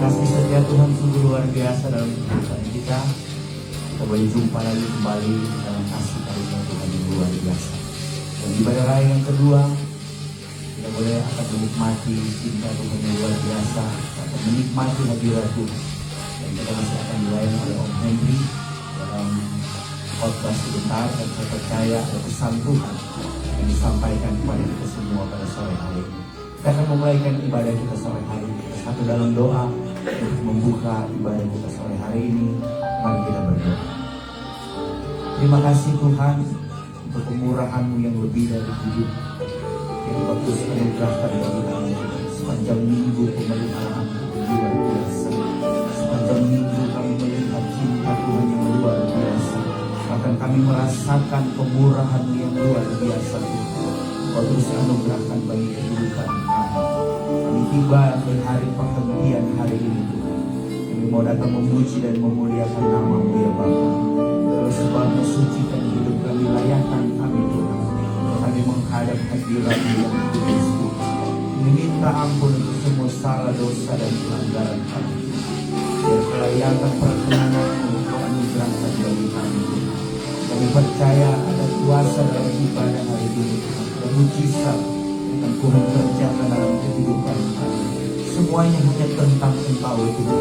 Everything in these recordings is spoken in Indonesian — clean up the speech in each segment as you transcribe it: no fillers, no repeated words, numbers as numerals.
kasih setia Tuhan sungguh luar biasa dalam kehidupan kita. Kita boleh jumpa lagi kembali dalam kasih karunia Tuhan yang luar biasa. Dan ibadah raya yang kedua, kita boleh akan menikmati cinta Tuhan yang luar biasa, akan menikmati hadirat Tuhan. Dan kita masih akan dilayani oleh Om Henry dalam khotbah sebentar, dan saya percaya ada pesan Tuhan yang disampaikan kepada kita semua pada sore hari ini. Kita akan memulaikan ibadah kita sore hari ini. Satu dalam doa untuk membuka ibadah kita sore hari ini. Mari kita berdoa. Terima kasih Tuhan untuk kemurahan-Mu yang lebih dari hidup yang Engkau terus anugerahkan bagi kami. Sepanjang minggu pemeliharaan-Mu luar biasa. Sepanjang minggu kami melihat cinta Tuhan yang luar biasa. Bahkan kami merasakan kemurahan-Mu yang luar biasa Tuhan. Kau terus anugerahkan bagi kehidupan kami. Kami tiba di hari perhentian hari ini Tuhan. Kami mau datang memuji dan memuliakan nama-Mu ya Bapa. Terus sebabnya sucikan hidup kami, layakan kami Tuhan. Kami menghadap hadirat-Mu yang kudus Tuhan. Kami minta ampun untuk semua salah, dosa dan pelanggaran kami. Biar kelayakan perkenanan-Mu Kau anugerahkan bagi kami Tuhan. Kami percaya ada kuasa dalam ibadah hari ini Tuhan. Ada mujizat yang Tuhan kerjakan dalam kehidupan kami. Semuanya hanya tentang Engkau Tuhan.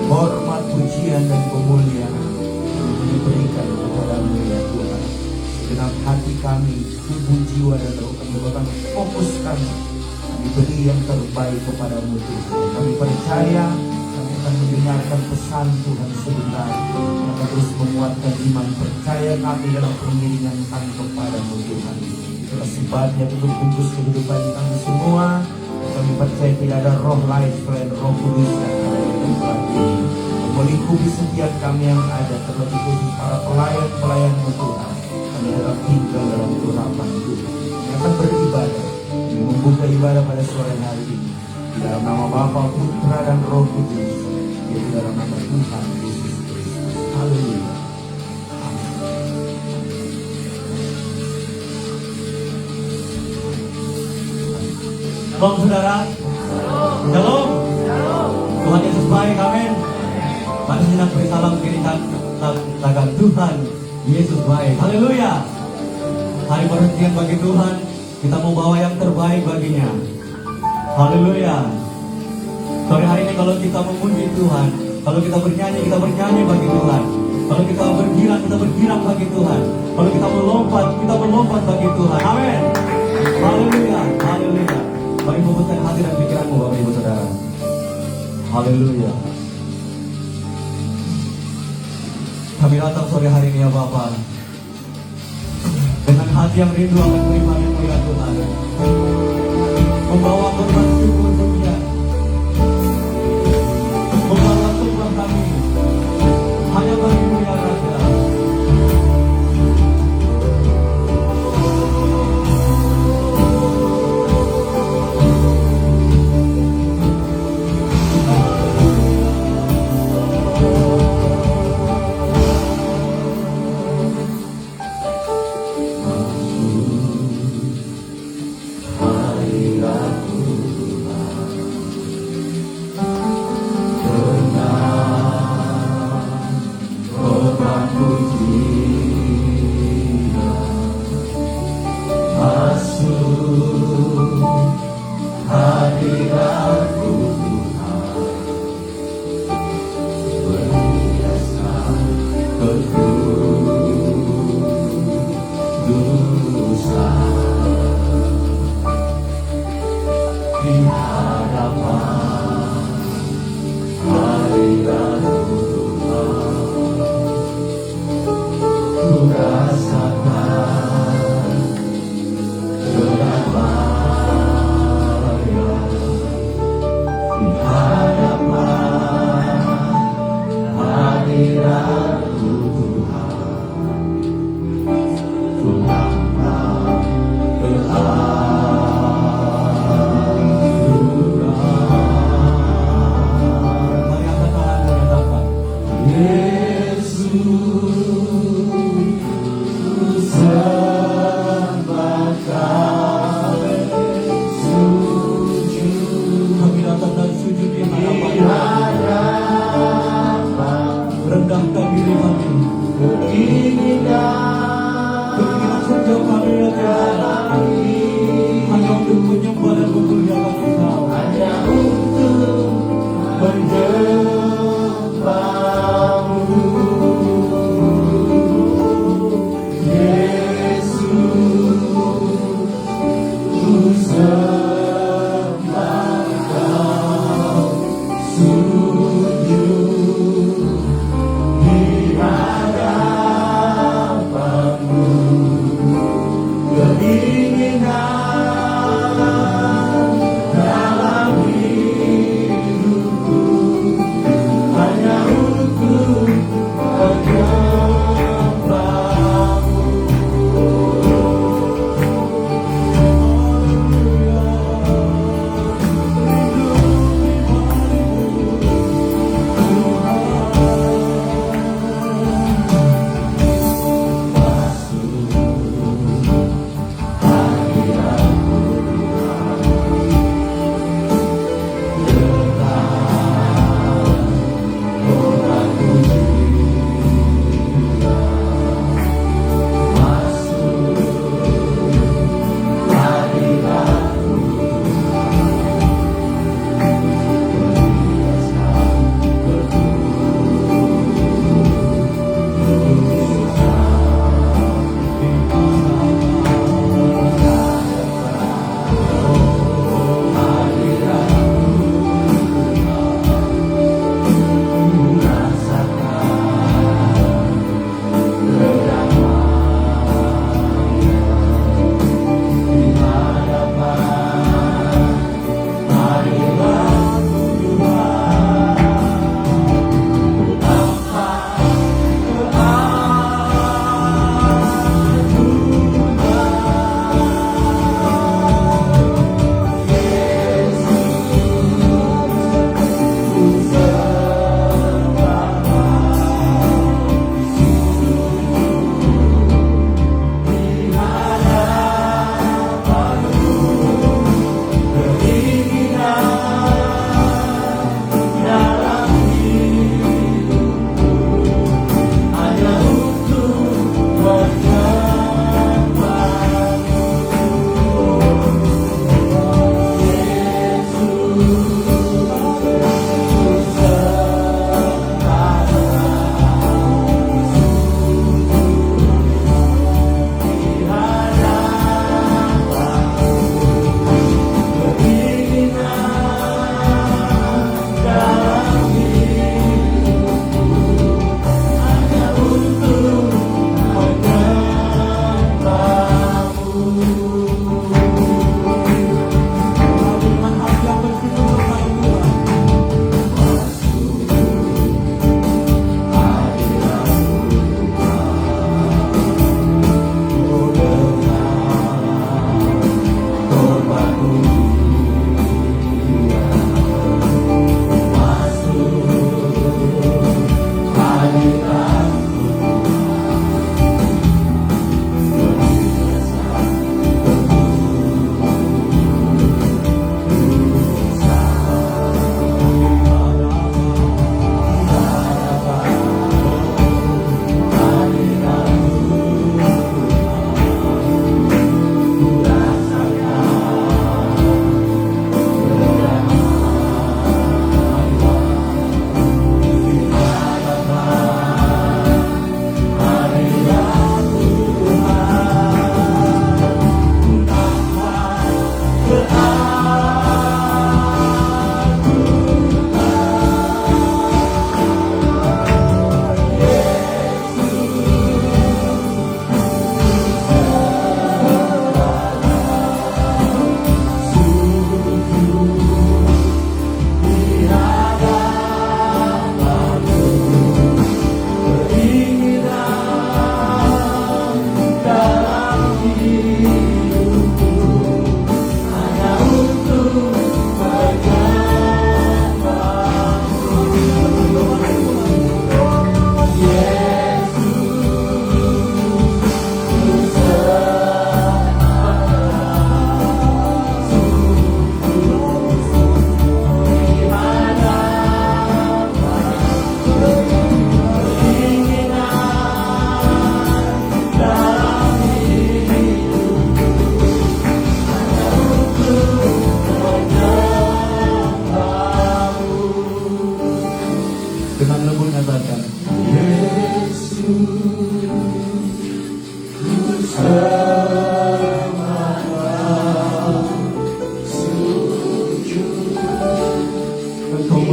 Hormat, pujian dan kemuliaan kami berikan kepada-Mu ya Tuhan. Segenap hati kami, tubuh, jiwa dan roh kami bahkan fokuskan. Kami beri yang terbaik kepada-Mu Tuhan. Kami percaya kami akan mendengarkan pesan Tuhan sebentar. Kami akan terus menguatkan iman percaya kami dalam pengiringan kami kepada-Mu Tuhan. Itulah sebabnya untuk bungkus kehidupan kami semua. Kami percaya tidak ada roh lain selain Roh Kudus yang ada di tempat ini. Melingkupi setiap kami yang ada, terlebih khusus para pelayan-pelayan-Mu Tuhan. Kami adalah tinggal dalam urapan Tuhan. Kami akan beribadah. Kami membuka ibadah pada sore hari ini. Di dalam nama Bapa, Putra dan Roh Kudus. Di dalam nama Tuhan Yesus Kristus. Haleluya. Shalom saudara. Shalom. Tuhan Yesus baik, amin. Mari kita beri salam kirikan tagan Tuhan Yesus baik. Haleluya. Hari perhentian bagi Tuhan, kita mau bawa yang terbaik baginya. Haleluya. Sore hari ini kalau kita memuji Tuhan, kalau kita bernyanyi bagi Tuhan. Kalau kita bergirang bagi Tuhan. Kalau kita melompat bagi Tuhan. Amin. Haleluya. Haleluya. Mari fokuskan hati dan pikiranmu Bapak Ibu Saudara. Haleluya. Kami datang sore hari ini ya Bapa, dengan hati yang rindu akan menerima-Mu ya Tuhan. Membawa korban syukur Dia, membawa sembah kami hanya bagi-Mu ya Raja. Hadirat-Mu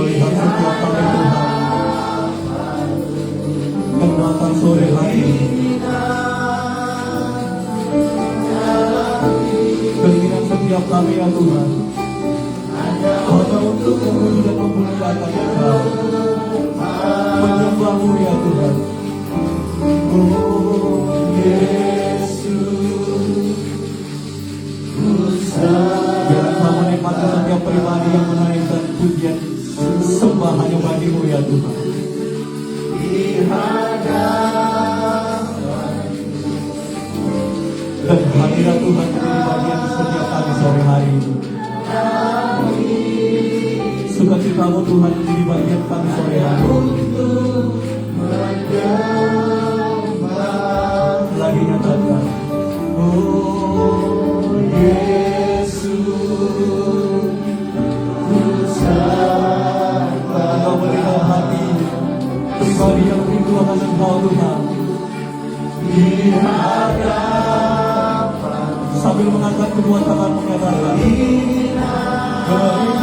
melihat setiap kami Tuhan yang datang sore hari ini. Keinginan setiap kami ya Tuhan hanya untuk memuji dan memuliakan Engkau, menyembah-Mu ya Tuhan. Oh Yesus, biarlah Kau menikmati setiap pribadi yang menaikkan pujian sembah hanya bagi-Mu ya Tuhan. Dan hadirat Tuhan menjadi bagian setiap kami sore hari ini. Sukacita-Mu Tuhan menjadi bagian kami sore hari ini. Lagi nyatakan, oh Yesus, Engkau berikan hati pribadi yang rindu akan Engkau Tuhan. Sambil mengangkat kedua tangan menyatakan, Di hadapan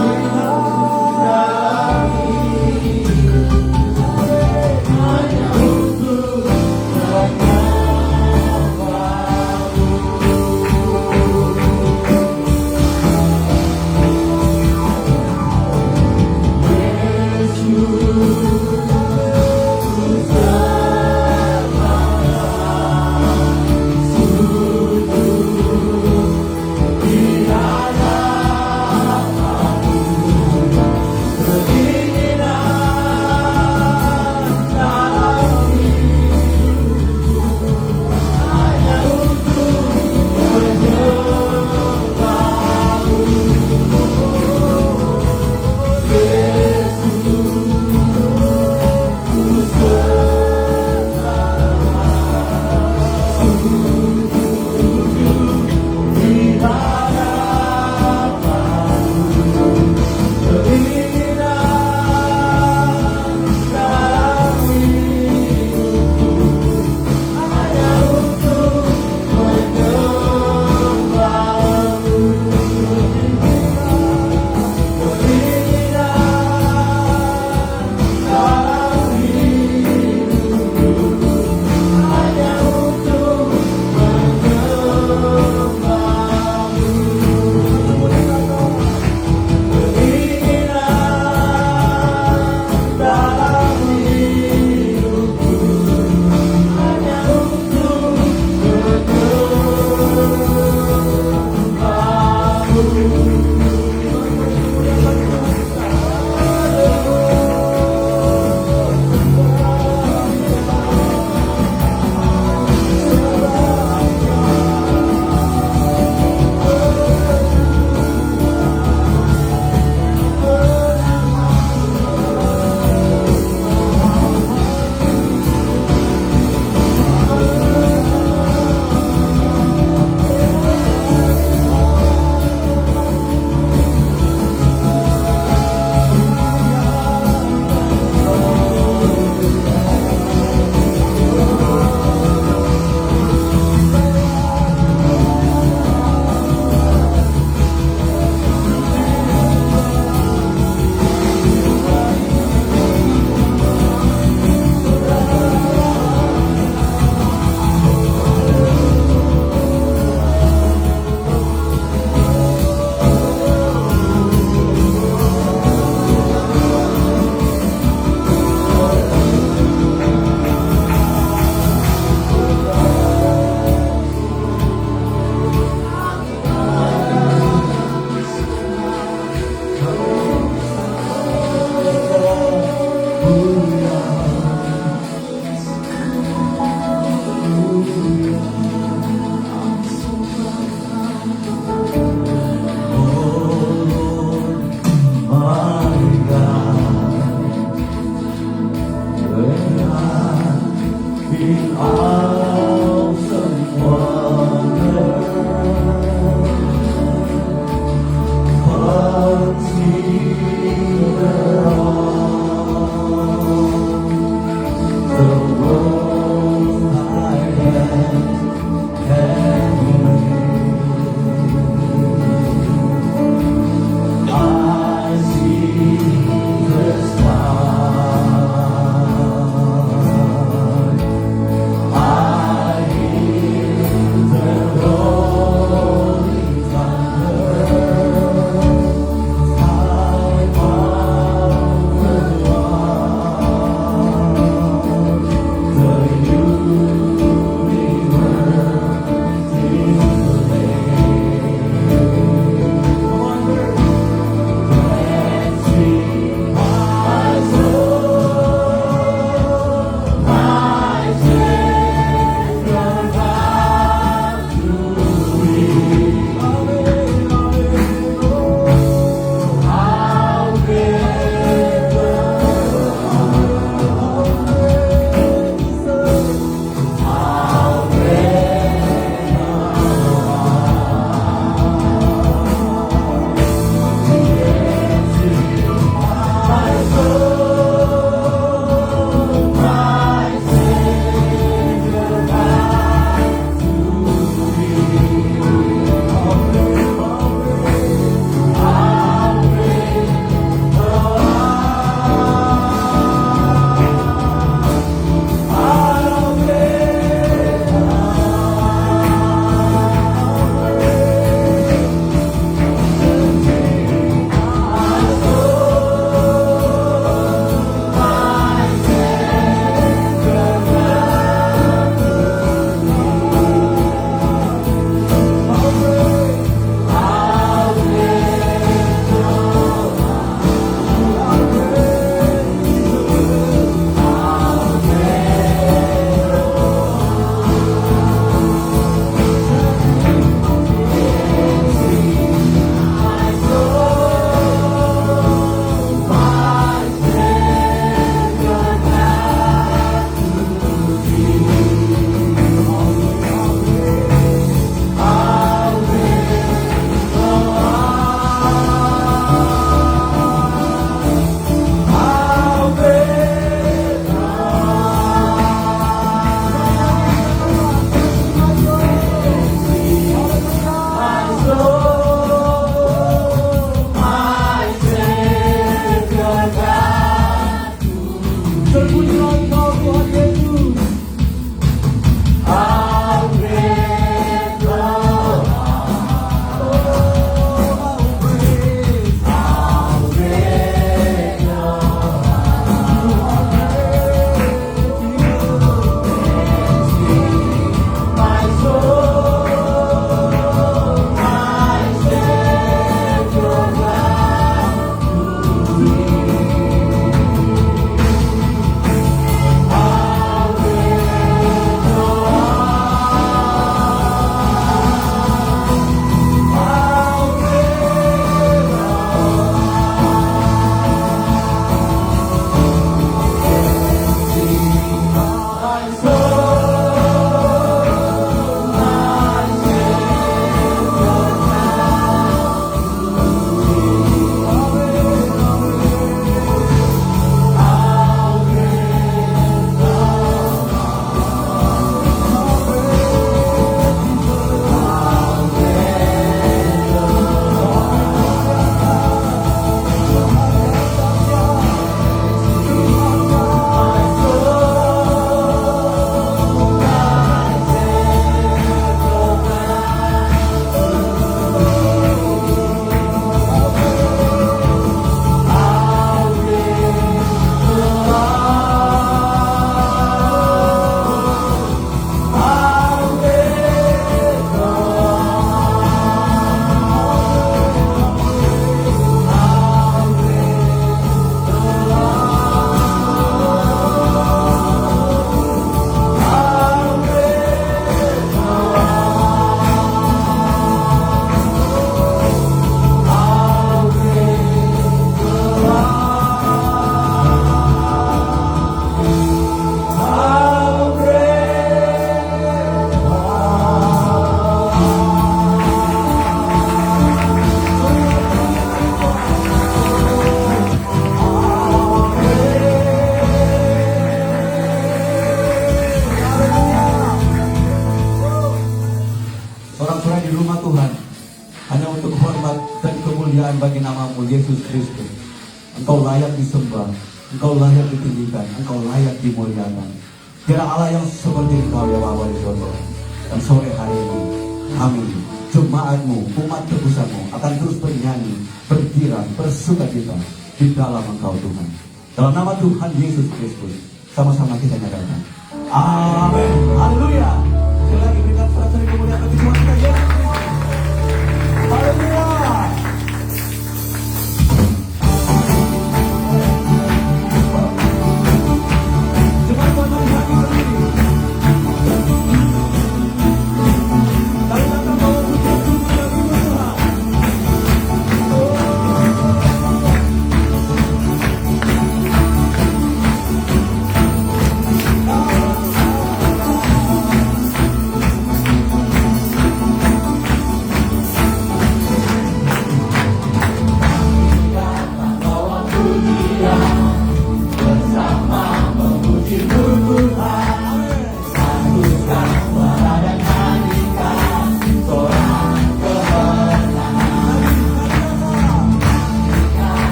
Yesus Kristus. Engkau layak disembah, Engkau layak ditinggikan, Engkau layak dimuliakan. Kira Allah yang seperti Engkau ya Bapa di surga. Dan sore hari ini kami, jemaat-Mu, umat tebusan-Mu akan terus bernyanyi, bergirang, bersukacita di dalam Engkau Tuhan. Dalam nama Tuhan Yesus Kristus, sama-sama kita nyatakan. Amin. Haleluya. Sekali lagi berikan sorak-sorai kemuliaan bagi Tuhan kita Yesus Kristus. Haleluya.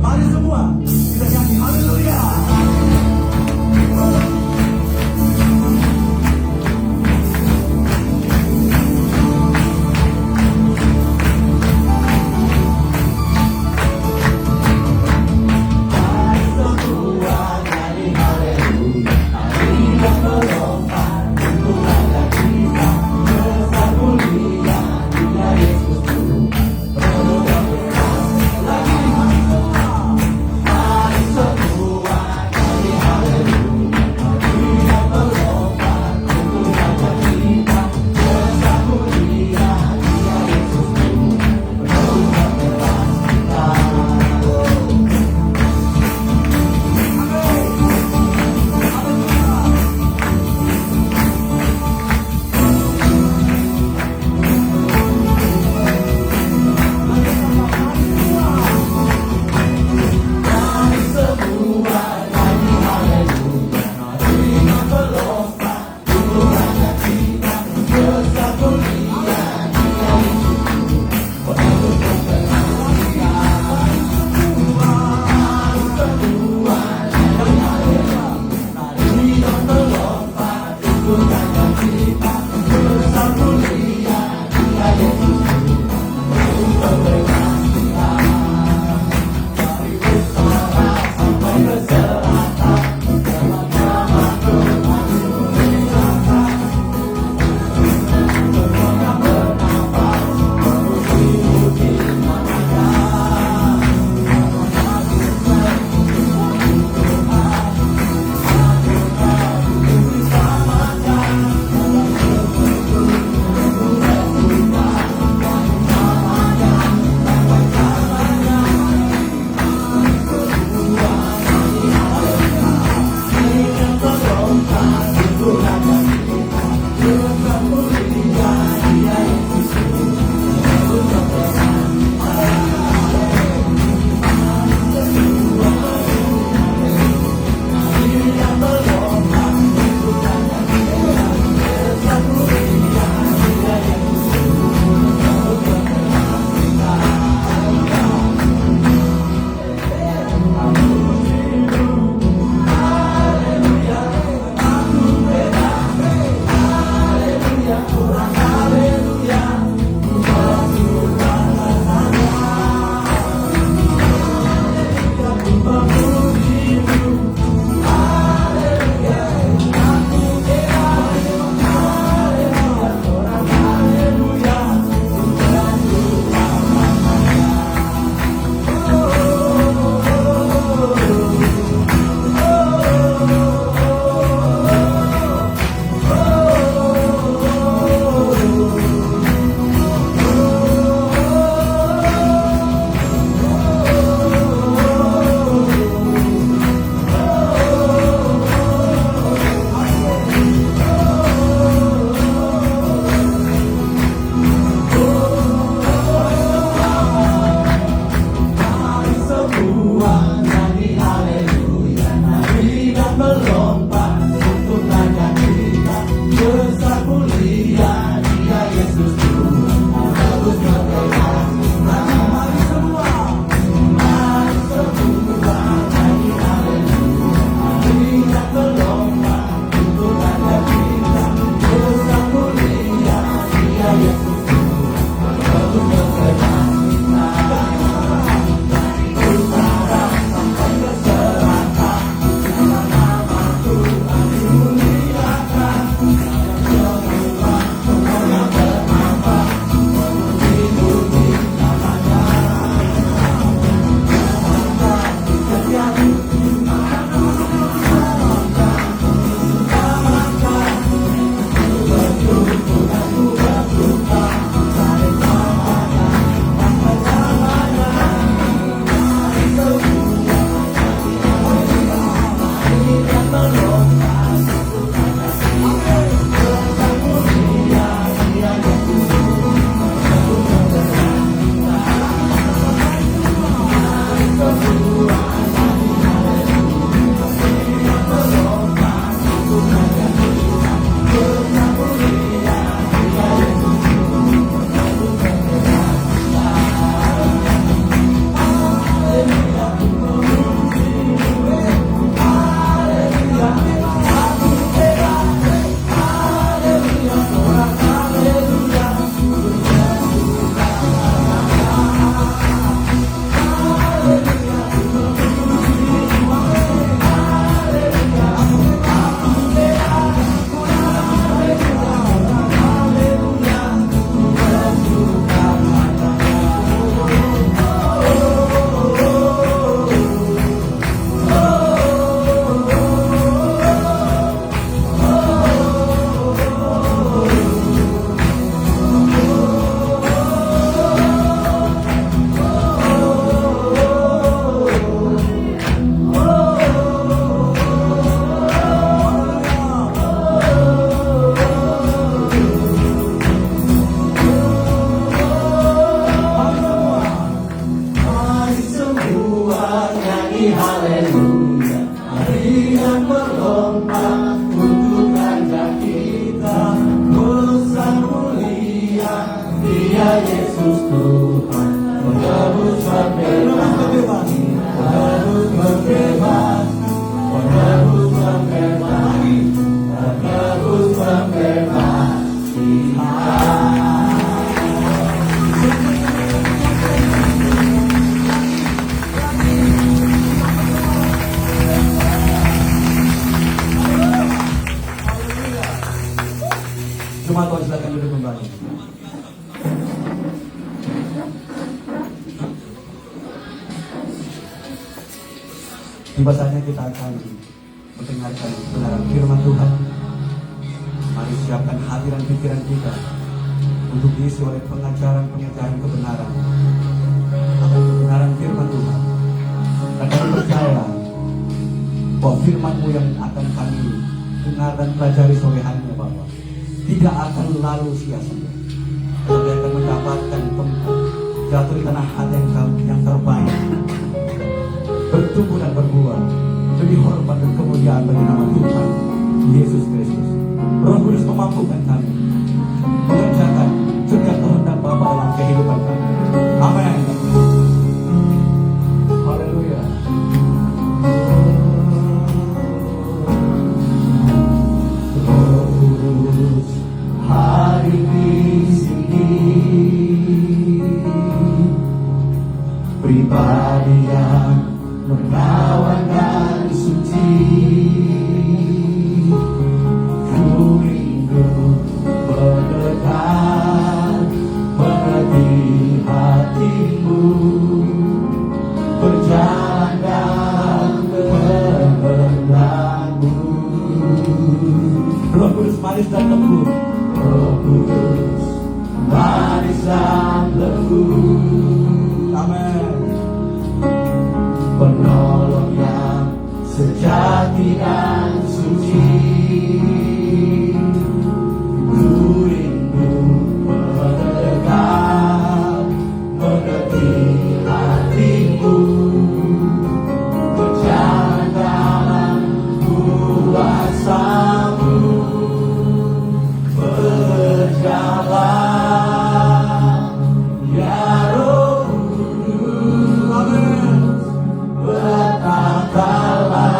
Mari semua kita nyanyi haleluya. Tiba saatnya kita akan mendengarkan kebenaran firman Tuhan. Mari siapkan hati dan pikiran kita untuk diisi oleh pengajaran-pengajaran kebenaran akan kebenaran firman Tuhan. Dan kami percaya bahwa firman-Mu yang akan kami dengar dan pelajari sore hari ini, Bapak, tidak akan lalu sia-sia. Kami akan mendapatkan tempat jatuh di tanah hati yang terbaik, bertumbuh dan berbuah demi hormat dan kemuliaan bagi nama Tuhan Yesus Kristus. Roh Kudus memampukan kami mengerjakan setiap kehendak Bapa dalam kehidupan kami. Amin. Haleluya. Roh Kudus hari di sini, pribadi yang menawan dan suci. Ku rindu mendekat, mengerti hatimu, berjalan dalam kehendakmu. Roh Kudus manis dan lembut, Roh Kudus manis dan lembut. Amin. Penolong yang sejati dan suci, ku rindu mendekat, mengerti hatimu, berjalan dalam kuasa-Mu, berjalan ya Roh Kudus, berkatalah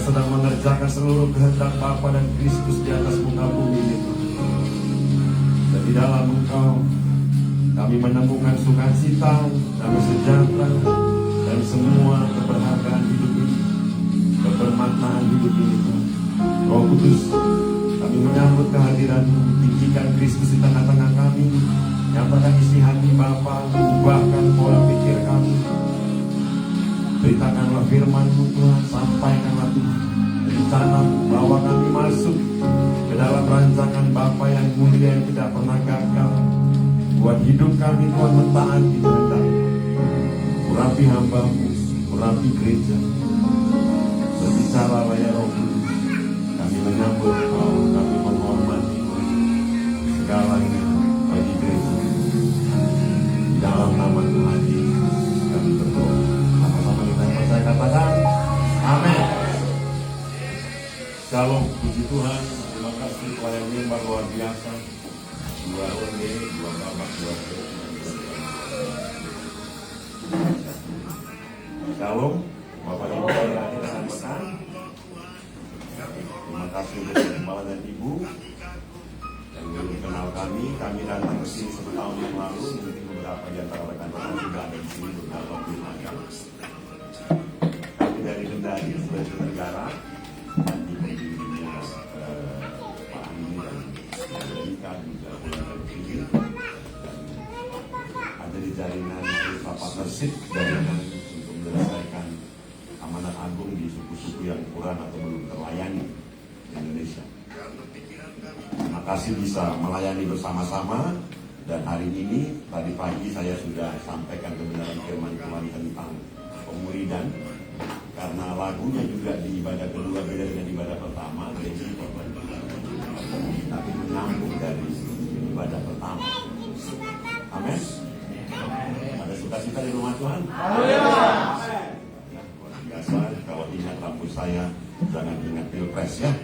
sedang mengerjakan seluruh kehendak Bapa dan Kristus di atas muka bumi itu. Dan di dalam Engkau kami menemukan sukacita, damai sejahtera, dan semua keberhargaan hidup ini, kebermaknaan hidup ini. Roh Kudus, kami menyambut kehadiran-Mu. Tinggikan Kristus di tengah-tengah kami. Nyatakan isi hati Bapa, ubahkan pola pikir kami. Beritakanlah firman-Mu Tuhan, sampaikanlah Tuhan rencana bahwa kami masuk ke dalam rancangan Bapa yang mulia yang tidak pernah gagal. Buat hidup kami Tuhan mentaati kehendak-Mu. Urapi hamba-Mu, urapi gereja. Berbicaralah ya Roh Kudus. Kami menyambut Kau, kami menghormati segalanya bagi gereja. Di dalam nama Tuhan Yesus kami berdoa. Sama-sama kita yang percaya katakan amin. Shalom, puji Tuhan. Terima kasih pelayan mimbar luar biasa. Dua ronde, dua babak, dua Shalom, Bapak Ibu yang hadir dan rekan. Terima kasih untuk Bapak dan Ibu yang belum kenal kami. Kami datang ke sini 1 tahun yang lalu. Mungkin beberapa di antara rekan-rekan juga ada di sini beberapa pilkada. Kami dari Kendari, Sulawesi Tenggara. Di pendirinya Pak Andi dan Rika juga dari sini. Ada di jaringan Desa Partnership, jaringan untuk menyelesaikan amanat agung di suku-suku yang kurang atau belum terlayani di Indonesia. Terima kasih bisa melayani bersama-sama. Dan hari ini, tadi pagi saya sudah sampaikan kebenaran firman Tuhan tentang pemuridan. Karena lagunya juga di ibadah kedua beda dengan ibadah pertama, jadi tapi menyambung dari ibadah pertama. Amin. Ada sukacita di rumah Tuhan? Biasa, kalau ingat rambut saya, jangan ingat pilpres ya.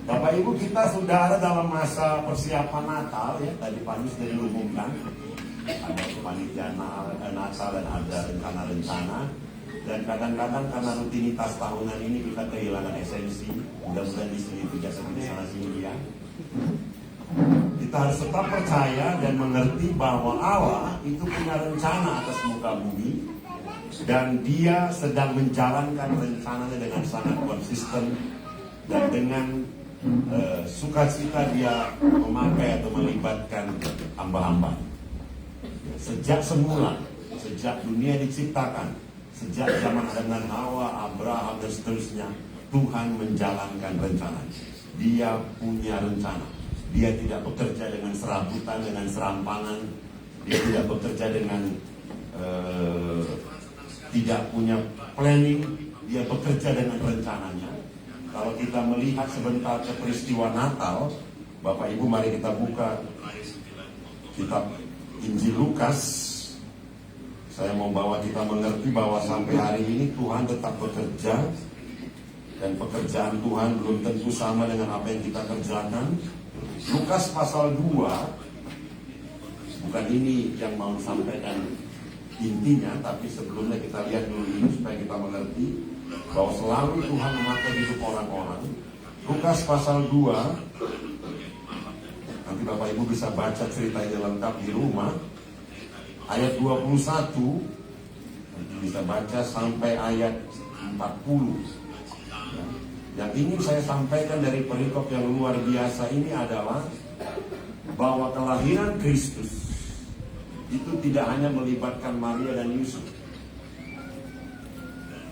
Bapak Ibu, kita sudah ada dalam masa persiapan Natal ya. Tadi pagi sudah diumumkan ada kepanitiaan Natal dan ada rencana-rencana. Dan kadang-kadang karena rutinitas tahunan ini kita kehilangan esensi. Mudah-mudahan di sini tidak seperti sana sini ya. Kita harus tetap percaya dan mengerti bahwa Allah itu punya rencana atas muka bumi. Dan Dia sedang menjalankan rencananya dengan sangat konsisten. Dan dengan sukacita Dia memakai atau melibatkan hamba-hamba. Sejak semula, sejak dunia diciptakan, sejak zaman Adam dan Hawa, Abraham dan seterusnya, Tuhan menjalankan rencana. Dia punya rencana. Dia tidak bekerja dengan serabutan, dengan serampangan. Dia tidak bekerja dengan tidak punya planning. Dia bekerja dengan rencananya. Kalau kita melihat sebentar ke peristiwa Natal, Bapak Ibu mari kita buka kitab Injil Lukas. Saya mau bawa kita mengerti bahwa sampai hari ini Tuhan tetap bekerja. Dan pekerjaan Tuhan belum tentu sama dengan apa yang kita kerjakan. Lukas pasal 2, bukan ini yang mau sampaikan intinya, tapi sebelumnya kita lihat dulu ini supaya kita mengerti bahwa selalu Tuhan memakai hidup orang-orang. Lukas pasal 2, nanti Bapak Ibu bisa baca ceritanya lengkap di rumah. Ayat 21, nanti bisa baca sampai ayat 40. Yang ingin saya sampaikan dari perikop yang luar biasa ini adalah bahwa kelahiran Kristus itu tidak hanya melibatkan Maria dan Yusuf.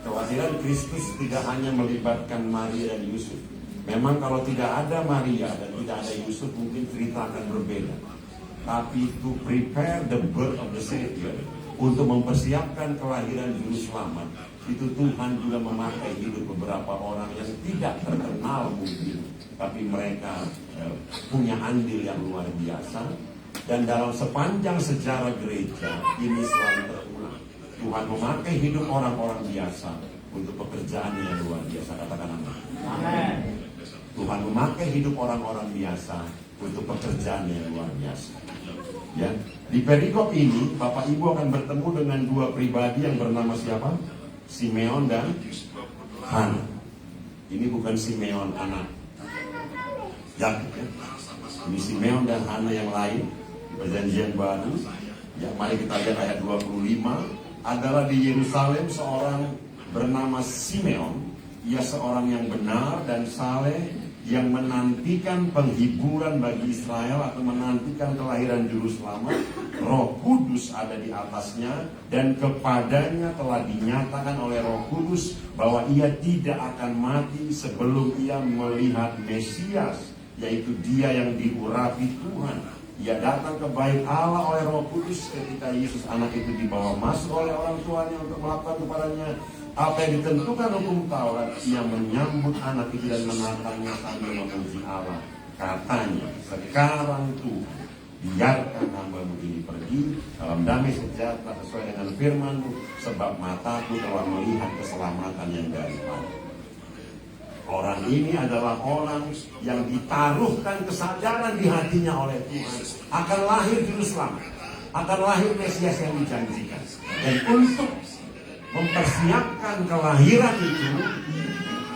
Kelahiran Kristus tidak hanya melibatkan Maria dan Yusuf. Memang kalau tidak ada Maria dan tidak ada Yusuf mungkin cerita akan berbeda. Tapi to prepare the birth of the Savior, untuk mempersiapkan kelahiran Juru Selamat, itu Tuhan juga memakai hidup beberapa orang yang tidak terkenal mungkin, tapi mereka punya andil yang luar biasa. Dan dalam sepanjang sejarah gereja ini selalu terulang. Tuhan memakai hidup orang-orang biasa untuk pekerjaan yang luar biasa. Katakan amin. Tuhan memakai hidup orang-orang biasa untuk pekerjaan yang luar biasa. Ya, di perikop ini Bapak Ibu akan bertemu dengan dua pribadi yang bernama siapa? Simeon dan Hana. Ini bukan Simeon anak Yakub ya. Ini Simeon dan Hana yang lain di Perjanjian Baru. Ya, mari kita lihat ayat 25. Adalah di Yerusalem seorang bernama Simeon. Ia seorang yang benar dan saleh, yang menantikan penghiburan bagi Israel atau menantikan kelahiran Juru Selamat. Roh Kudus ada di atasnya, dan kepadanya telah dinyatakan oleh Roh Kudus bahwa ia tidak akan mati sebelum ia melihat Mesias, yaitu Dia yang diurapi Tuhan. Ia datang ke bait Allah oleh Roh Kudus ketika Yesus anak itu dibawa masuk oleh orang tuanya untuk melakukan kepadanya apa yang ditentukan hukum Taurat. Ia menyambut anak itu dan menatangnya sambil memuji Allah. Katanya, sekarang Tuhan, biarkan hamba-Mu ini pergi dalam damai sejahtera sesuai dengan firman-Mu, sebab mataku telah melihat keselamatan yang daripada. Orang ini adalah orang yang ditaruhkan kesadaran di hatinya oleh Tuhan. Akan lahir Juru Selamat, akan lahir Mesias yang dijanjikan. Dan untuk mempersiapkan kelahiran itu,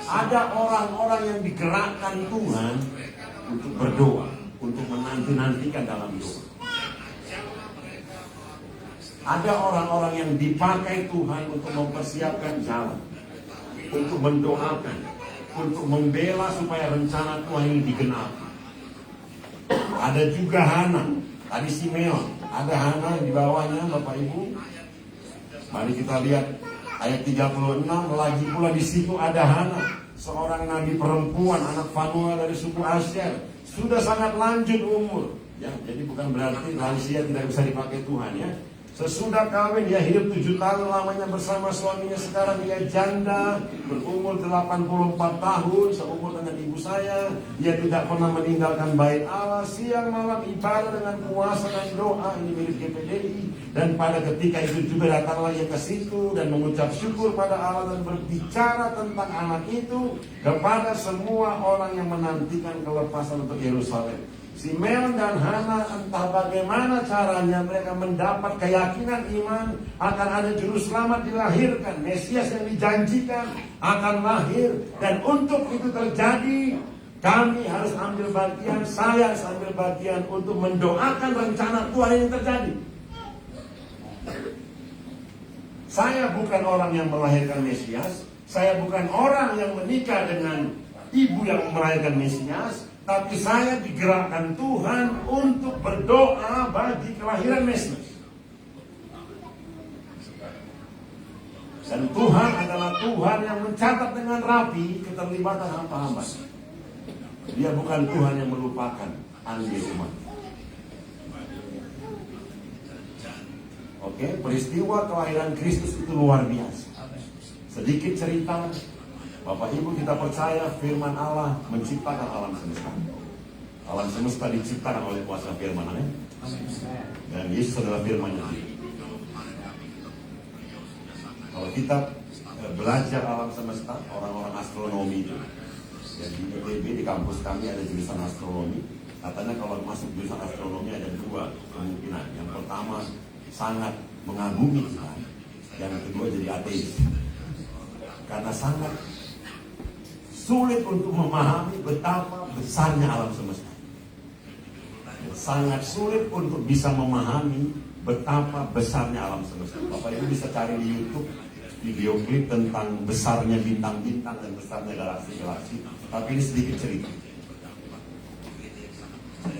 ada orang-orang yang digerakkan Tuhan untuk berdoa, untuk menanti-nantikan dalam doa. Ada orang-orang yang dipakai Tuhan untuk mempersiapkan jalan, untuk mendoakan, untuk membela supaya rencana Tuhan ini digenapi. Ada juga Hana, tadi Simeon, ada Hana di bawahnya, Bapak Ibu. Mari kita lihat ayat 36, lagi pula di situ ada Hana, seorang nabi perempuan, anak Fanuel dari suku Asyer, sudah sangat lanjut umur. Ya, jadi bukan berarti lansia tidak bisa dipakai Tuhan ya. Sesudah kawin dia hidup 7 tahun lamanya bersama suaminya. Sekarang dia janda, berumur 84 tahun, seumur dengan ibu saya. Dia tidak pernah meninggalkan bait Allah, siang malam ibadah dengan puasa dan doa. Ini milik GPDI. Dan pada ketika itu juga datanglah ia ke situ dan mengucap syukur pada Allah dan berbicara tentang anak itu kepada semua orang yang menantikan kelepasan untuk Yerusalem. Simeon dan Hana, entah bagaimana caranya mereka mendapat keyakinan iman akan ada Juru Selamat dilahirkan, Mesias yang dijanjikan akan lahir. Dan untuk itu terjadi, kami harus ambil bagian, saya harus ambil bagian untuk mendoakan rencana Tuhan yang terjadi. Saya bukan orang yang melahirkan Mesias, saya bukan orang yang menikah dengan ibu yang melahirkan Mesias, tapi saya digerakkan Tuhan untuk berdoa bagi kelahiran Mesias. Dan Tuhan adalah Tuhan yang mencatat dengan rapi keterlibatan hamba-hamba. Dia bukan Tuhan yang melupakan andil umat. Oke, peristiwa kelahiran Kristus itu luar biasa. Sedikit cerita. Bapak Ibu, kita percaya firman Allah menciptakan alam semesta. Alam semesta diciptakan oleh kuasa firman, amin. Dan Yesus adalah firman-Nya. Kalau kita belajar alam semesta, orang-orang astronomi itu, ya, di ITB di kampus kami ada jurusan astronomi. Katanya kalau masuk jurusan astronomi ada 2 kemungkinan. Yang pertama sangat mengagumi Tuhan, yang kedua jadi ateis. Karena sangat sulit untuk memahami betapa besarnya alam semesta. Sangat sulit untuk bisa memahami betapa besarnya alam semesta. Bapak Ibu bisa cari di YouTube video klip tentang besarnya bintang-bintang dan besarnya galaksi-galaksi. Tapi ini sedikit cerita.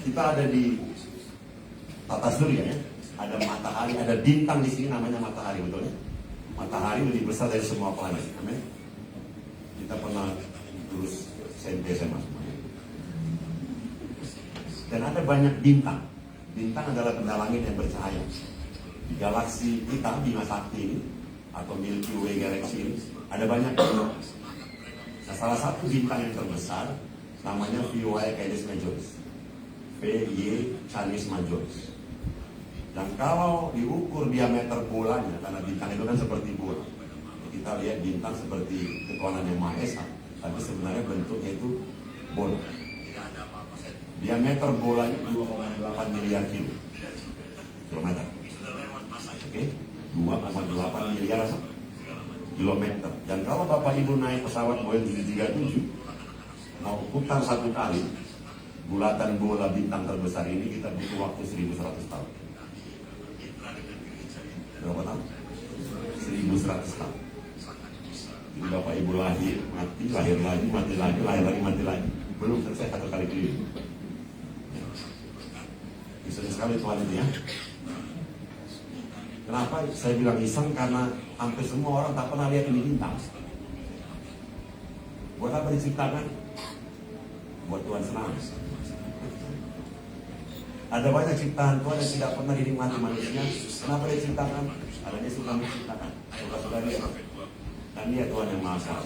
Kita ada di tata surya ya. Ada matahari, ada bintang di sini namanya matahari, betul ya? Matahari lebih besar dari semua planet. Amin. Kita pernah terus SMP SMA semuanya. Dan ada banyak bintang. Bintang adalah benda langit yang bercahaya. Di galaksi kita, Bima Sakti ini, atau Milky Way Galaxy ini, ada banyak bintang. Nah, salah satu bintang yang terbesar namanya VY Canis Majoris, VY Canis Majoris. Dan kalau diukur diameter bolanya, karena bintang itu kan seperti bola, kita lihat bintang seperti ketuhanan yang Maha Esa, tapi sebenarnya bentuknya itu bola. Diameter bolanya 2,8 miliar kilometer. Oke, 2,8 miliar kilometer. Dan kalau Bapak Ibu naik pesawat Boeing 737 mau putar satu kali bulatan bola bintang terbesar ini, kita butuh waktu 1100 tahun. Berapa tahun? 1100 tahun. Jadi Bapak Ibu lahir, mati, lahir lagi, mati lagi, lahir lagi, mati lagi. Belum selesai satu kali keliling. Iseng sekali Tuhan itu ya. Kenapa saya bilang iseng? Karena hampir semua orang tak pernah lihat ini bintang. Buat apa diciptakan? Buat Tuhan senang. Ada banyak ciptaan Tuhan yang tidak pernah dinikmati manusia. Kenapa diciptakan? Ada dia suka menciptakan. Suka dia. Dan dia Tuhan yang Maha Esa.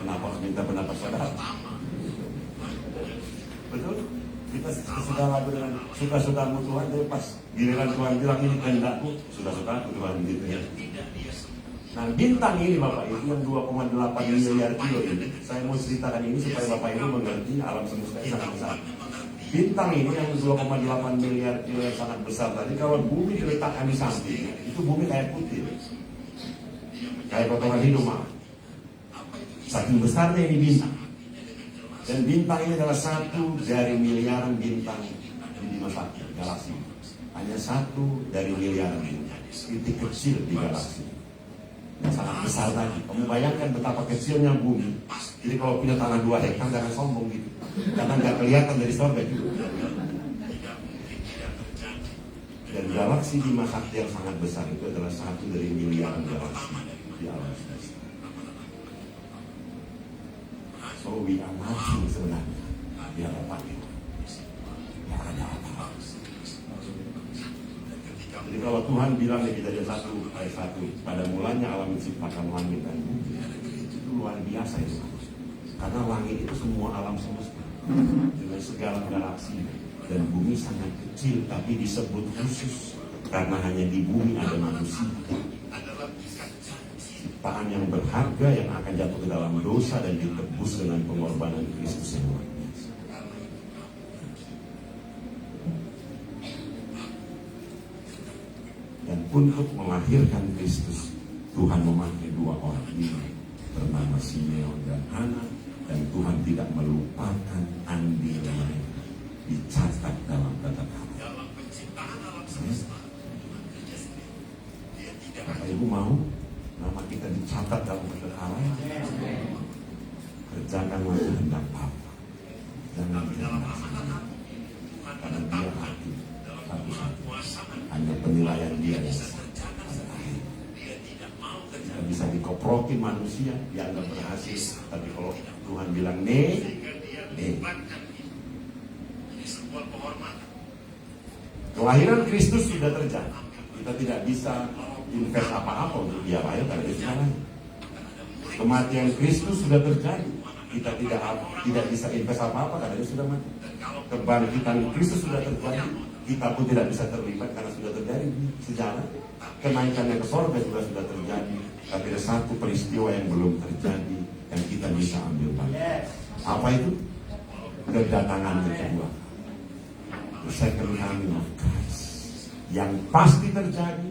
Kenapa harus minta pendapat saudara? Betul? Kita sudah lagu dengan suka-sukamu Tuhan, tapi pas giliran Tuhan bilang ini kehendakku, suka-sukaku Tuhan gitu ya. Nah bintang ini Bapak Ibu yang 2,8 miliar kilo ini, saya mau ceritakan ini supaya Bapak Ibu mengerti alam semesta yang sangat besar. Bintang ini yang 2,8 miliar kilo yang sangat besar tadi, kalau bumi diletakkan di samping, itu bumi kayak putih, kayak potongan hidung malah. Saking besarnya ini bintang. Dan bintang ini adalah satu dari miliaran bintang di Bima Sakti, galaksi. Hanya satu dari miliaran bintang. Titik kecil di galaksi. Yang sangat besar tadi. Kamu bayangkan betapa kecilnya bumi. Jadi kalau punya tanah 2 hektar jangan sombong gitu. Karena nggak kelihatan dari surga juga. Dan galaksi Bima Sakti yang sangat besar itu adalah satu dari miliaran galaksi di alam semesta. So we are nothing sebenarnya di hadapan itu. Tidak ada apa-apa. Jadi kalau Tuhan bilang di Kejadian 1 ayat 1, pada mulanya Allah menciptakan langit dan bumi, itu luar biasa itu. Karena langit itu semua alam semesta dengan segala galaksi, dan bumi sangat kecil tapi disebut khusus karena hanya di bumi ada manusia. Ciptaan yang berharga yang akan jatuh ke dalam dosa dan ditebus dengan pengorbanan Kristus yang luar biasa. Dan untuk melahirkan Kristus, Tuhan memakai 2 orang ini bernama Simeon dan Hana, dan Tuhan tidak melupakan andil mereka, dicatat dalam kata-kata. Bapak Ibu mau nama kita dicatat dalam kata-kata? Kerjakanlah kehendak Bapa. Jangan kehendak sendiri. Karena Dia hakim satu-satu. Hanya penilaian Dia yang sah. Kita bisa dikoprokin manusia, dianggap berhasil. Tapi kalau Tuhan bilang nih. Kelahiran Kristus sudah terjadi. Kita tidak bisa invest apa-apa untuk dia lahir karena dia sudah. Kematian Kristus sudah terjadi. Kita tidak bisa invest apa-apa karena dia sudah mati. Kebangkitan Kristus sudah terjadi. Kita pun tidak bisa terlibat karena sudah terjadi di sejarah. Kenaikannya ke surga juga sudah terjadi. Tapi ada satu peristiwa yang belum terjadi yang kita bisa ambil bagian. Apa itu? Kedatangan kedua. The second coming of Christ. Yang pasti terjadi.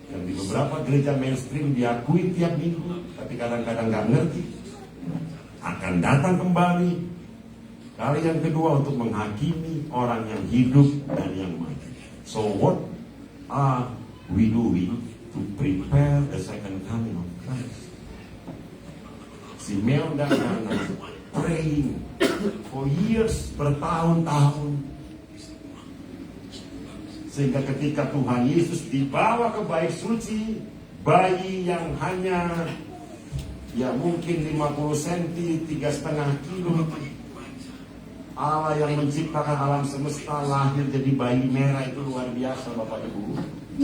Yang di beberapa gereja mainstream diakui tiap minggu, tapi kadang-kadang nggak ngerti. Akan datang kembali kali yang kedua untuk menghakimi orang yang hidup dan yang mati. So what are we doing to prepare the second coming of Christ? Simeon dan Hana praying for years, bertahun-tahun. Sehingga ketika Tuhan Yesus dibawa ke bait suci, bayi yang hanya ya mungkin 50 cm, 3,5 kilo, Allah yang menciptakan alam semesta lahir jadi bayi merah, itu luar biasa Bapak Ibu.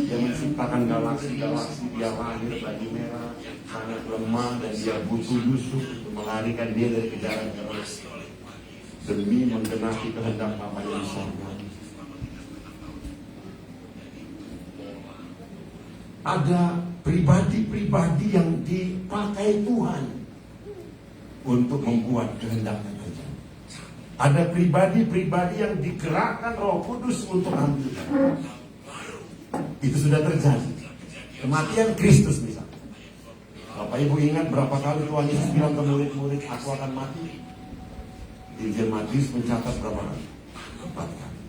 Dia menciptakan galaksi-galaksi, dia lahir bayi merah, sangat lemah, dan dia butuh Yusuf untuk melarikan dia dari kejaran terus demi menggenapi kehendak Bapa yang di surga. Ada pribadi-pribadi yang dipakai Tuhan untuk membuat kehendaknya terjadi. Ada pribadi-pribadi yang digerakkan Roh Kudus untuk ambil. Itu sudah terjadi. Kematian Kristus misalnya. Bapak Bapak Ibu ingat berapa kali Tuhan Yesus bilang ke murid-murid, aku akan mati? Injil Matius mencatat berapa kali? 4 kali.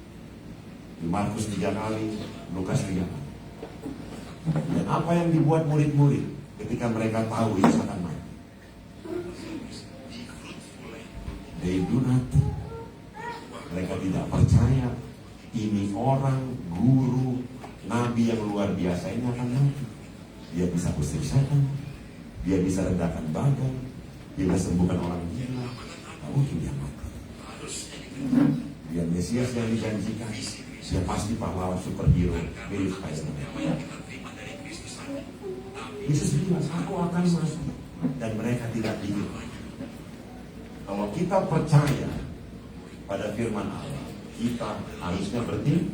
Di Markus 3 kali, Lukas 3 kali. Dan apa yang dibuat murid-murid ketika mereka tahu Yesus akan mati? They do not. Mereka tidak percaya ini orang, guru, nabi yang luar biasa ini akan mati. Dia bisa usir setan, dia bisa redakan badai, dia bisa sembuhkan orang gila. Tak mungkin dia mati. Dia Mesias yang dijanjikan, dia pasti pahlawan superhero mirip Spider-Man. Yesus bilang, aku akan mati, dan mereka tidak bingung. Kalau kita percaya pada firman Allah, kita harusnya bertindak.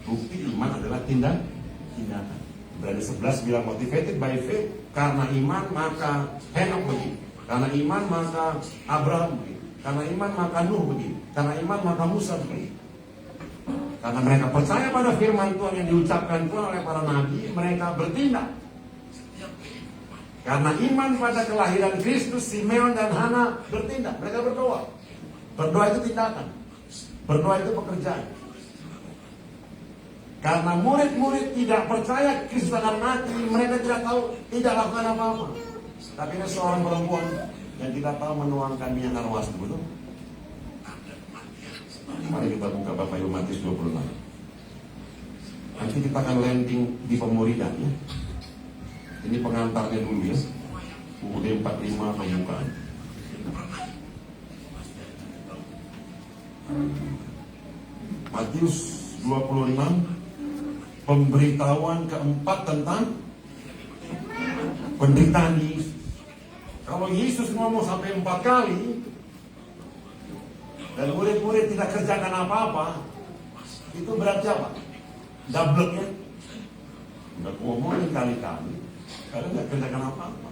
Bukti iman adalah tindakan. Ibrani 11 bilang motivated by faith. Karena iman maka Henok begini. Karena iman maka Abraham begini. Karena iman maka Nuh begini. Karena iman maka Musa begini. Karena mereka percaya pada firman Tuhan yang diucapkan Tuhan oleh para nabi, mereka bertindak. Karena iman pada kelahiran Kristus, Simeon dan Hana bertindak. Mereka berdoa. Berdoa itu tindakan. Berdoa itu pekerjaan. Karena murid-murid tidak percaya Kristus akan mati, mereka tidak tahu, tidak lakukan apa-apa. Tapi ada seorang perempuan yang kita tahu menuangkan minyak arwas, betul? Mari kita buka Bapak Ibu Matius 26. Nanti kita akan landing di pemuridan ya. Ini pengantarnya dulu ya. UUD 45 pembukaan. Matius 26, pemberitahuan keempat tentang penderitaan Yesus. Kalau Yesus ngomong sampai 4 kali dan murid-murid tidak kerjakan apa-apa, itu berarti apa? Double ya. Udah ngomongin kali-kali, karena tidak kerjakan apa-apa.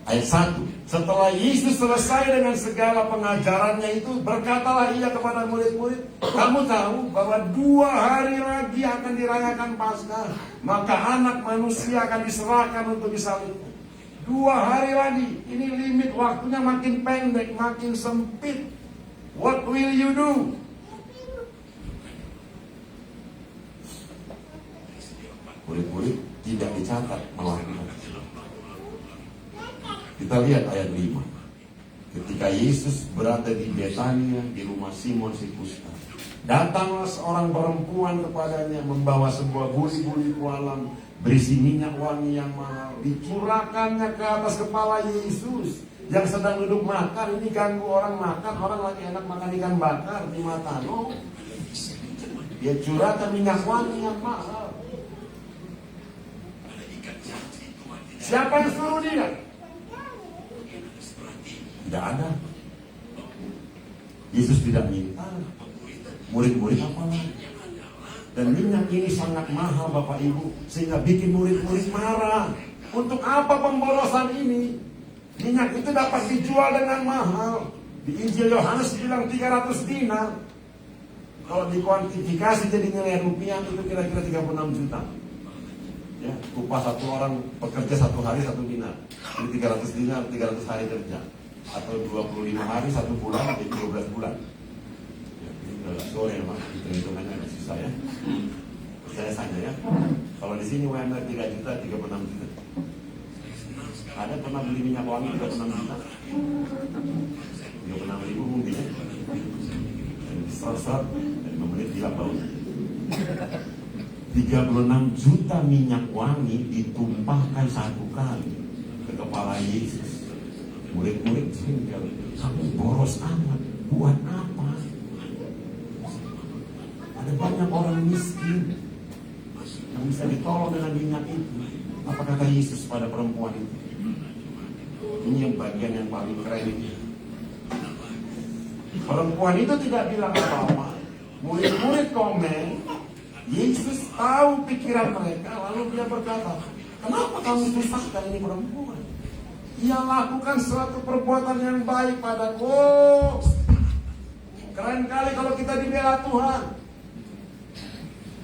Ayat 1. Setelah Yesus selesai dengan segala pengajarannya itu, berkatalah ia kepada murid-murid, kamu tahu bahwa 2 hari lagi akan dirayakan Paskah, maka anak manusia akan diserahkan untuk disalibkan. 2 hari lagi, ini limit waktunya makin pendek, makin sempit. What will you do? Murid-murid tidak dicatat melakukan. Kita lihat ayat 5. Ketika Yesus berada di Betania, di rumah Simon si kusta, datanglah seorang perempuan kepadanya membawa sebuah buli-buli kualam berisi minyak wangi yang mahal. Dicurahkannya ke atas kepala Yesus yang sedang duduk makan. Ini ganggu orang makan, orang lagi enak makan ikan bakar di mata. No. Dia curahkan minyak wangi yang mahal. Siapa yang suruh dia? Tidak ada. Yesus tidak minta. Murid-murid apa lagi? Dan minyak ini sangat mahal Bapak Ibu, sehingga bikin murid-murid marah. Untuk apa pemborosan ini? Minyak itu dapat dijual dengan mahal. Di Injil Yohanes bilang 300 dinar. Kalau dikuantifikasi jadi nilai rupiah itu kira-kira 36 juta. Ya, upah satu orang bekerja 1 hari 1 dinar. Jadi 300 dinar, 300 hari kerja. Atau 25 hari 1 bulan, jadi 12 bulan. Ya, ini agak sore ya Pak, hitung-hitungannya agak susah ya. Percaya saja ya. Kalau di sini UMR 3 juta, 36 juta. Ada pernah beli minyak wangi 36 juta? 36 ribu mungkin ya. Dan diserot-serot, dan 5 menit hilang baunya. 36 juta minyak wangi ditumpahkan 1 kali ke kepala Yesus. Murid-murid jengkel, kamu boros amat, buat apa? Ada banyak orang miskin yang bisa ditolong dengan minyak itu. Apa kata Yesus pada perempuan itu? Ini yang bagian yang paling keren ini. Perempuan itu tidak bilang apa-apa. Murid-murid komen. Yesus tahu pikiran mereka, lalu dia berkata, kenapa kamu susahkan ini perempuan? Ia lakukan suatu perbuatan yang baik padaku. Oh, keren kali kalau kita dibela Tuhan.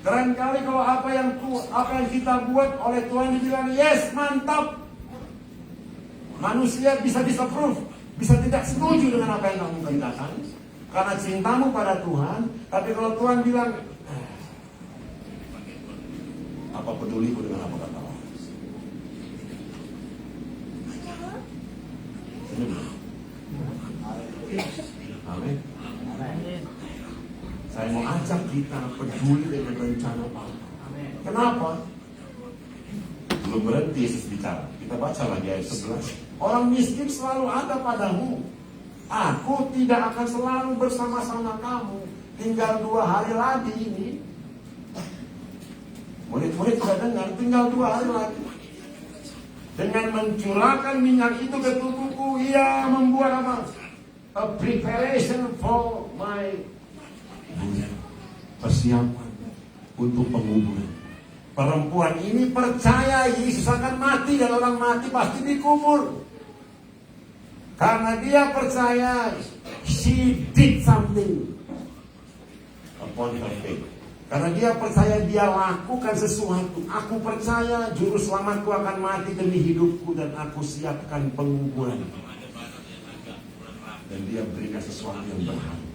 Keren kali kalau apa yang kita buat oleh Tuhan dibilang yes, mantap. Manusia bisa disapprove, bisa tidak setuju dengan apa yang kamu kerjakan karena cintamu pada Tuhan. Tapi kalau Tuhan bilang, apa peduliku dengan apa kata orang? Amin. Saya mau ajak kita peduli dengan rencana Allah. Kenapa? Belum berhenti Yesus bicara. Kita baca lagi ayat 11. Orang miskin selalu ada padamu. Aku tidak akan selalu bersama-sama kamu. Tinggal 2 hari lagi ini. Murid-murid sudah dengar, tinggal 2 hari lagi. Dengan mencurahkan minyak itu ke tubuhku, ia membuat apa? A preparation for my persiapan untuk penguburan. Perempuan ini percaya Yesus akan mati dan orang mati pasti dikubur. Karena dia percaya she did something upon her faith. Karena dia percaya dia lakukan sesuatu. Aku percaya juru selamatku akan mati demi hidupku dan aku siapkan penguburan. Dan dia berikan sesuatu yang berharga.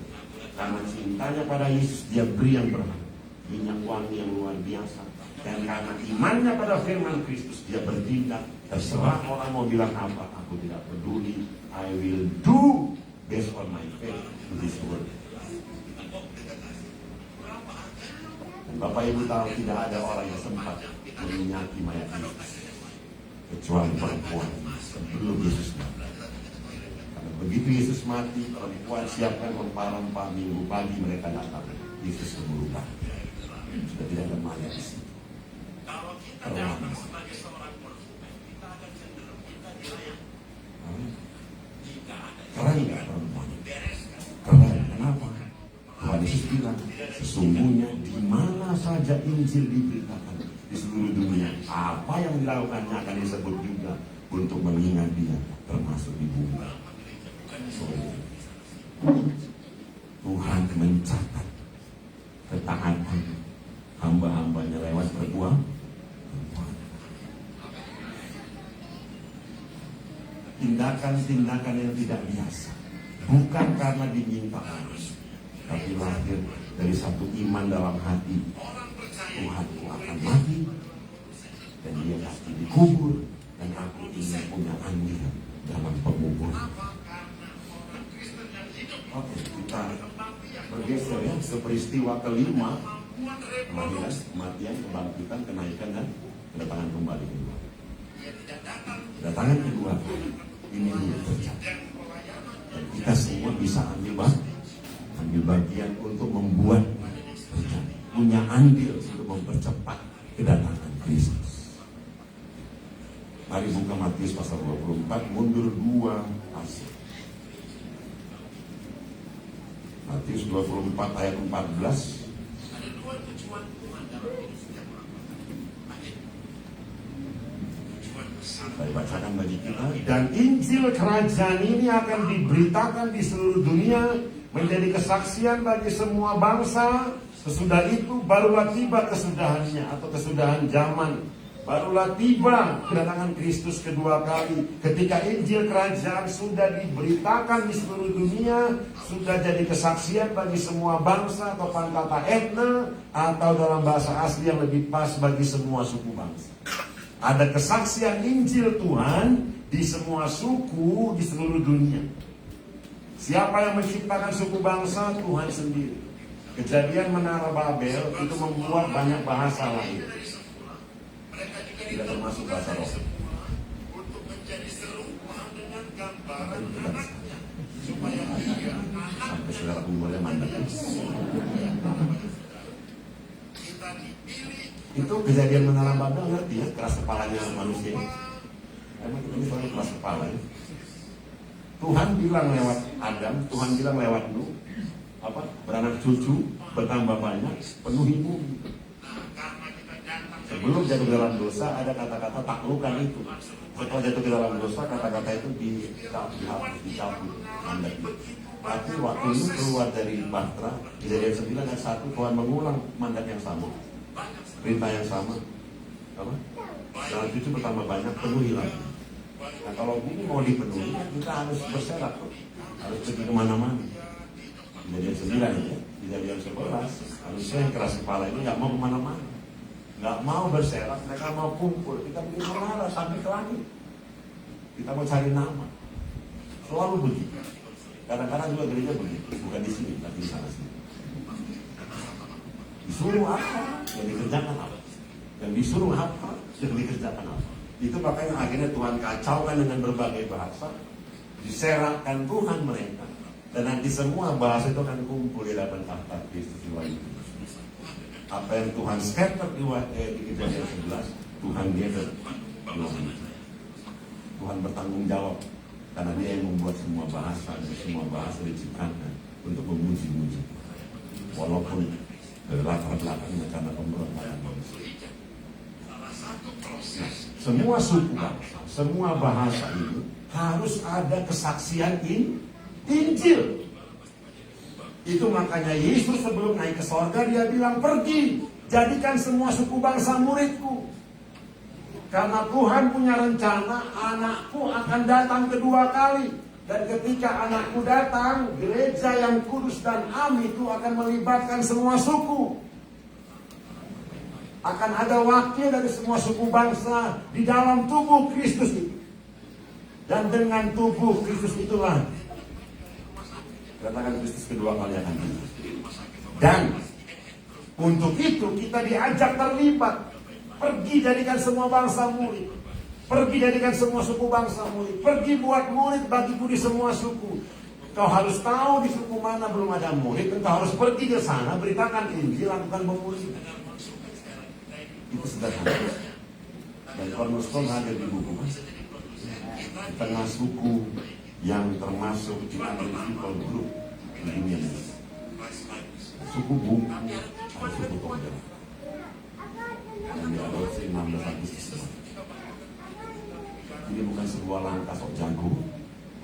Karena cintanya pada Yesus, dia beri yang berharga. Minyak wangi yang luar biasa. Dan karena imannya pada firman Kristus, dia bertindak. Terserah orang mau bilang apa, aku tidak peduli. I will do based on my faith to this word. Dan Bapak Ibu tahu tidak ada orang yang sempat meminyaki mayat Yesus kecuali perempuan sebelum Yesus mati. Karena begitu Yesus mati, perempuan siapkan rempah-rempah, minggu pagi mereka datang. Yesus keburukan. Sudah tidak ada mayat di situ. Terlambat. Keren nggak perempuan? Keren. Kenapa? Tuhan Yesus bilang, sesungguhnya di mana saja Injil diberitakan di seluruh dunia, apa yang dilakukannya akan disebut juga untuk mengingat dia, termasuk di bumi. Tuhan mencatat ketaatan hamba-hambanya lewat berbuat. Tindakan-tindakan yang tidak biasa, bukan karena diminta orang, tapi lahir dari satu iman dalam hati. Tuhanku akan mati dan dia pasti dikubur dan aku ingin punya andil dalam penguburan. Oke, kita bergeser ya ke peristiwa kelima, kelahiran, kematian, kebangkitan, kenaikan dan kedatangan kembali kedua. Kedatangan kedua ini dulu terjadi. Dan kita semua bisa ambil bagian untuk membuat terjadi. Punya andil untuk mempercepat kedatangan Kristus. Mari buka Matius pasal 24, mundur 2 pasal. Matius 24 ayat 14. Saya bacakan bagi kita. Dan Injil kerajaan ini akan diberitakan di seluruh dunia menjadi kesaksian bagi semua bangsa. Sesudah itu barulah tiba kesudahannya atau kesudahan zaman. Barulah tiba kedatangan Kristus kedua kali. Ketika Injil kerajaan sudah diberitakan di seluruh dunia, sudah jadi kesaksian bagi semua bangsa atau kata etna, atau dalam bahasa asli yang lebih pas bagi semua suku bangsa. Ada kesaksian Injil Tuhan di semua suku di seluruh dunia. Siapa yang menciptakan suku bangsa? Tuhan sendiri. Kejadian Menara Babel itu membuat banyak bahasa lain. Tidak termasuk bahasa roh. Untuk menjadi serupa dengan gambaran supaya sampai saudara umurnya mandek. Itu kejadian Menara Babel, ngerti ya? Keras kepalanya manusia. Emang ini selalu keras kepala ya? Tuhan bilang lewat Adam, Tuhan bilang lewat Nuh, beranak cucu, bertambah banyak, penuhi bumi. Sebelum jatuh ke dalam dosa, ada kata-kata taklukan itu. Setelah jatuh ke dalam dosa, kata-kata itu dicabut, mandat itu. Tapi waktu ini keluar dari Bahtera, kejadian 9 ayat 1, Tuhan mengulang mandat yang sama. Perintah yang sama. Apa? Jangan cucu bertambah banyak, penuhi lagi. Nah kalau bumi mau dipenuhi, kita harus berserak tuh. Harus pergi kemana-mana. Kejadian 9 ya, kejadian 11. Harusnya yang keras kepala ini nggak mau kemana-mana, nggak mau berserak, mereka mau kumpul. Kita bikin menara sampai ke langit. Kita mau cari nama. Selalu begitu. Kadang-kadang juga gereja begitu, bukan di sini, tapi di sana sini. Disuruh apa, yang dikerjakan apa. Yang disuruh apa, yang dikerjakan apa. Itu makanya akhirnya Tuhan kacaukan dengan berbagai bahasa. Diserakkan Tuhan mereka. Dan nanti semua bahasa itu akan kumpul di hadapan tahta Kristus di wajah. Apa yang Tuhan scatter di kejadian 11, Tuhan gather di wajah. Tuhan bertanggung jawab. Karena dia yang membuat semua bahasa, dan semua bahasa diciptakan untuk memuji-muji. Walaupun latar belakangnya karena pemberontakan manusia. Semua suku bangsa, semua bahasa ini harus ada kesaksian Injil. Itu makanya Yesus sebelum naik ke sorga dia bilang, pergi, jadikan semua suku bangsa muridku. Karena Tuhan punya rencana, anakku akan datang kedua kali. Dan ketika anakku datang, gereja yang kudus dan am itu akan melibatkan semua suku. Akan ada wakil dari semua suku bangsa di dalam tubuh Kristus itu. Dan dengan tubuh Kristus itulah katakan Kristus kedua kali akan datang. Dan untuk itu kita diajak terlibat. Pergi jadikan semua bangsa murid. Pergi jadikan semua suku bangsa murid. Pergi buat murid bagiku di semua suku. Kau harus tahu di suku mana belum ada murid. Engkau harus pergi ke sana, beritakan Injil, lakukan pemuridan. Itu sederhana. Dan cornerstone hadir di buku. Di tengah suku yang termasuk di people group di dunia ini. Suku Bungku atau suku Tongga. Yang diadopsi 16 Agustus. Ini bukan sebuah langkah sok jago,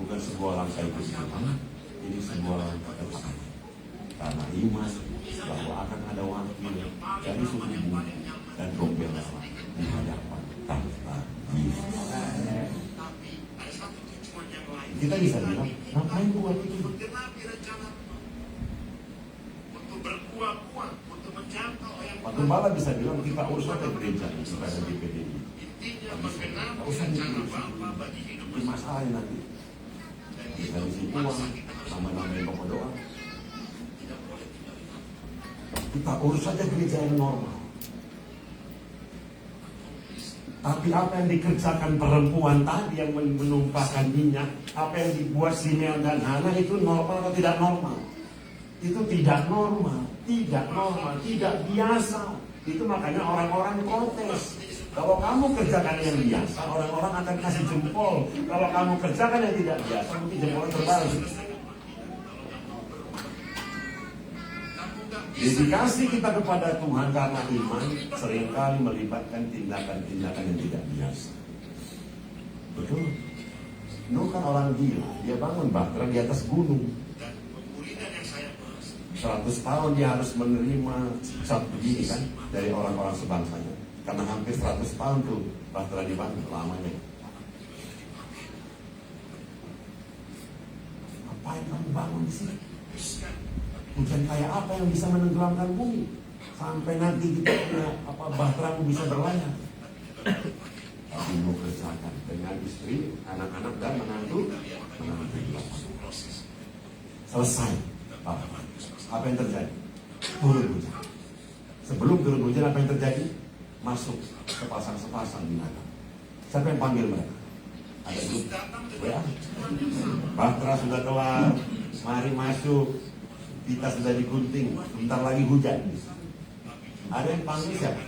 bukan sebuah langkah ikut ikutan, ini sebuah langkah ketaatan. Karena iman bahwa akan ada wakil dari suku Bungku dan Donggala di hadapan tahta Yesus. Kita bisa bilang, ngapain buat itu? Pak Gembala bisa bilang kita urus aja gereja supaya di PDI. Tidak usah diurusin. Itu masalahnya nanti. Bisa diisi uang, nama-nama pokok doa. Kita urus saja gereja yang normal. Tapi apa yang dikerjakan perempuan tadi yang menumpahkan minyak, apa yang dibuat Simeon dan Hana itu normal atau tidak normal? Itu tidak normal, tidak biasa. Itu makanya orang-orang protes. Kalau kamu kerjakan yang biasa, orang-orang akan kasih jempol. Kalau kamu kerjakan yang tidak biasa, mungkin jempolnya terbalik. Dedikasi kita kepada Tuhan karena iman seringkali melibatkan tindakan-tindakan yang tidak biasa. Betul? Nuh kan orang gila, dia bangun bahtera di atas gunung. 100 tahun dia harus menerima cat begini kan dari orang-orang sebangsanya. Karena hampir 100 tahun tuh bahtera dibangun lamanya. Apa yang kamu bangun di sini? Hujan kayak apa yang bisa menenggelamkan bumi sampai nanti kita punya bahteramu bisa berlayar. Tapi mau kerjakan dengan istri, anak-anak dan menantu. Selesai. Apa yang terjadi? Turun hujan. Sebelum turun hujan apa yang terjadi? Masuk sepasang-sepasang binatang. Siapa yang panggil mereka? Ada grup WA. Bahtera sudah keluar, mari masuk. Kita sudah digunting, bentar lagi hujan. Ada yang panggil siapa?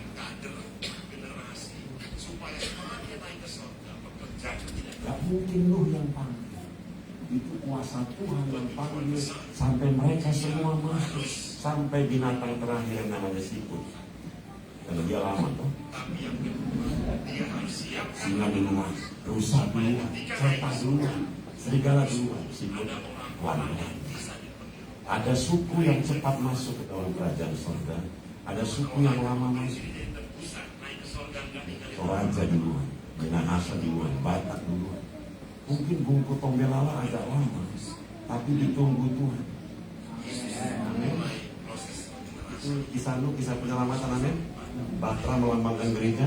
Gak mungkin Nuh yang panggil. Itu kuasa Tuhan yang panggil sampai mereka semua masuk, sampai binatang terakhir yang namanya siput. Karena dia lama tuh. Singa duluan, rusa duluan, serta duluan, serigala duluan, siput wanita. Ada suku yang cepat masuk ke dalam kerajaan surga. Ada suku yang lama masuk. Toraja duluan, Minahasa duluan, Batak duluan. Mungkin Bungku Tombelala agak lama, tapi ditunggu Tuhan. Amin. Itu kisah Nuh, kisah penyelamatan, amin. Batra melambangkan gereja.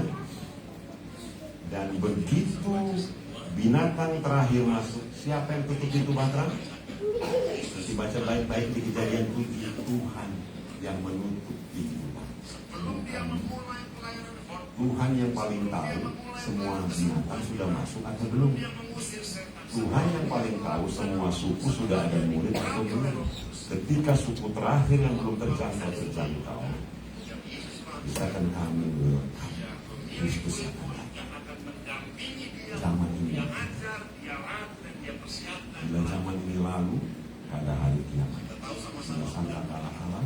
Dan begitu binatang terakhir masuk, siapa yang tutup pintu Batra? Dibaca baik-baik di Kejadian 7, Tuhan yang menutup pintu. Tuhan yang paling tahu semua binatang sudah masuk atau belum. Tuhan yang paling tahu semua suku sudah ada murid atau belum. Ketika suku terakhir yang belum terjangkau, bisakah kami welcome Kristus akan datang. Zaman ini, bila zaman ini lalu, pada hari kiamat, sangka Allah.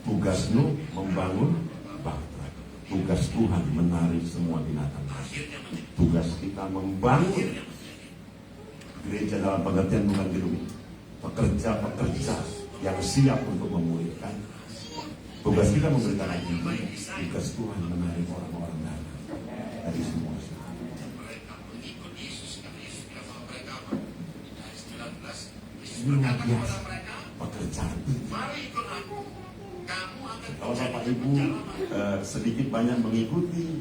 Tugas Nuh membangun Batra. Tugas Tuhan menarik semua binatang. Tugas kita membangun gereja dalam pengertian bukan gedung. Pekerja-pekerja yang siap untuk memulihkan. Tugas kita memberitakan Injil. Tugas Tuhan menarik orang-orang dari semua suku. Ini luar biasa pekerjaan itu. Kalau Bapak Ibu sedikit banyak mengikuti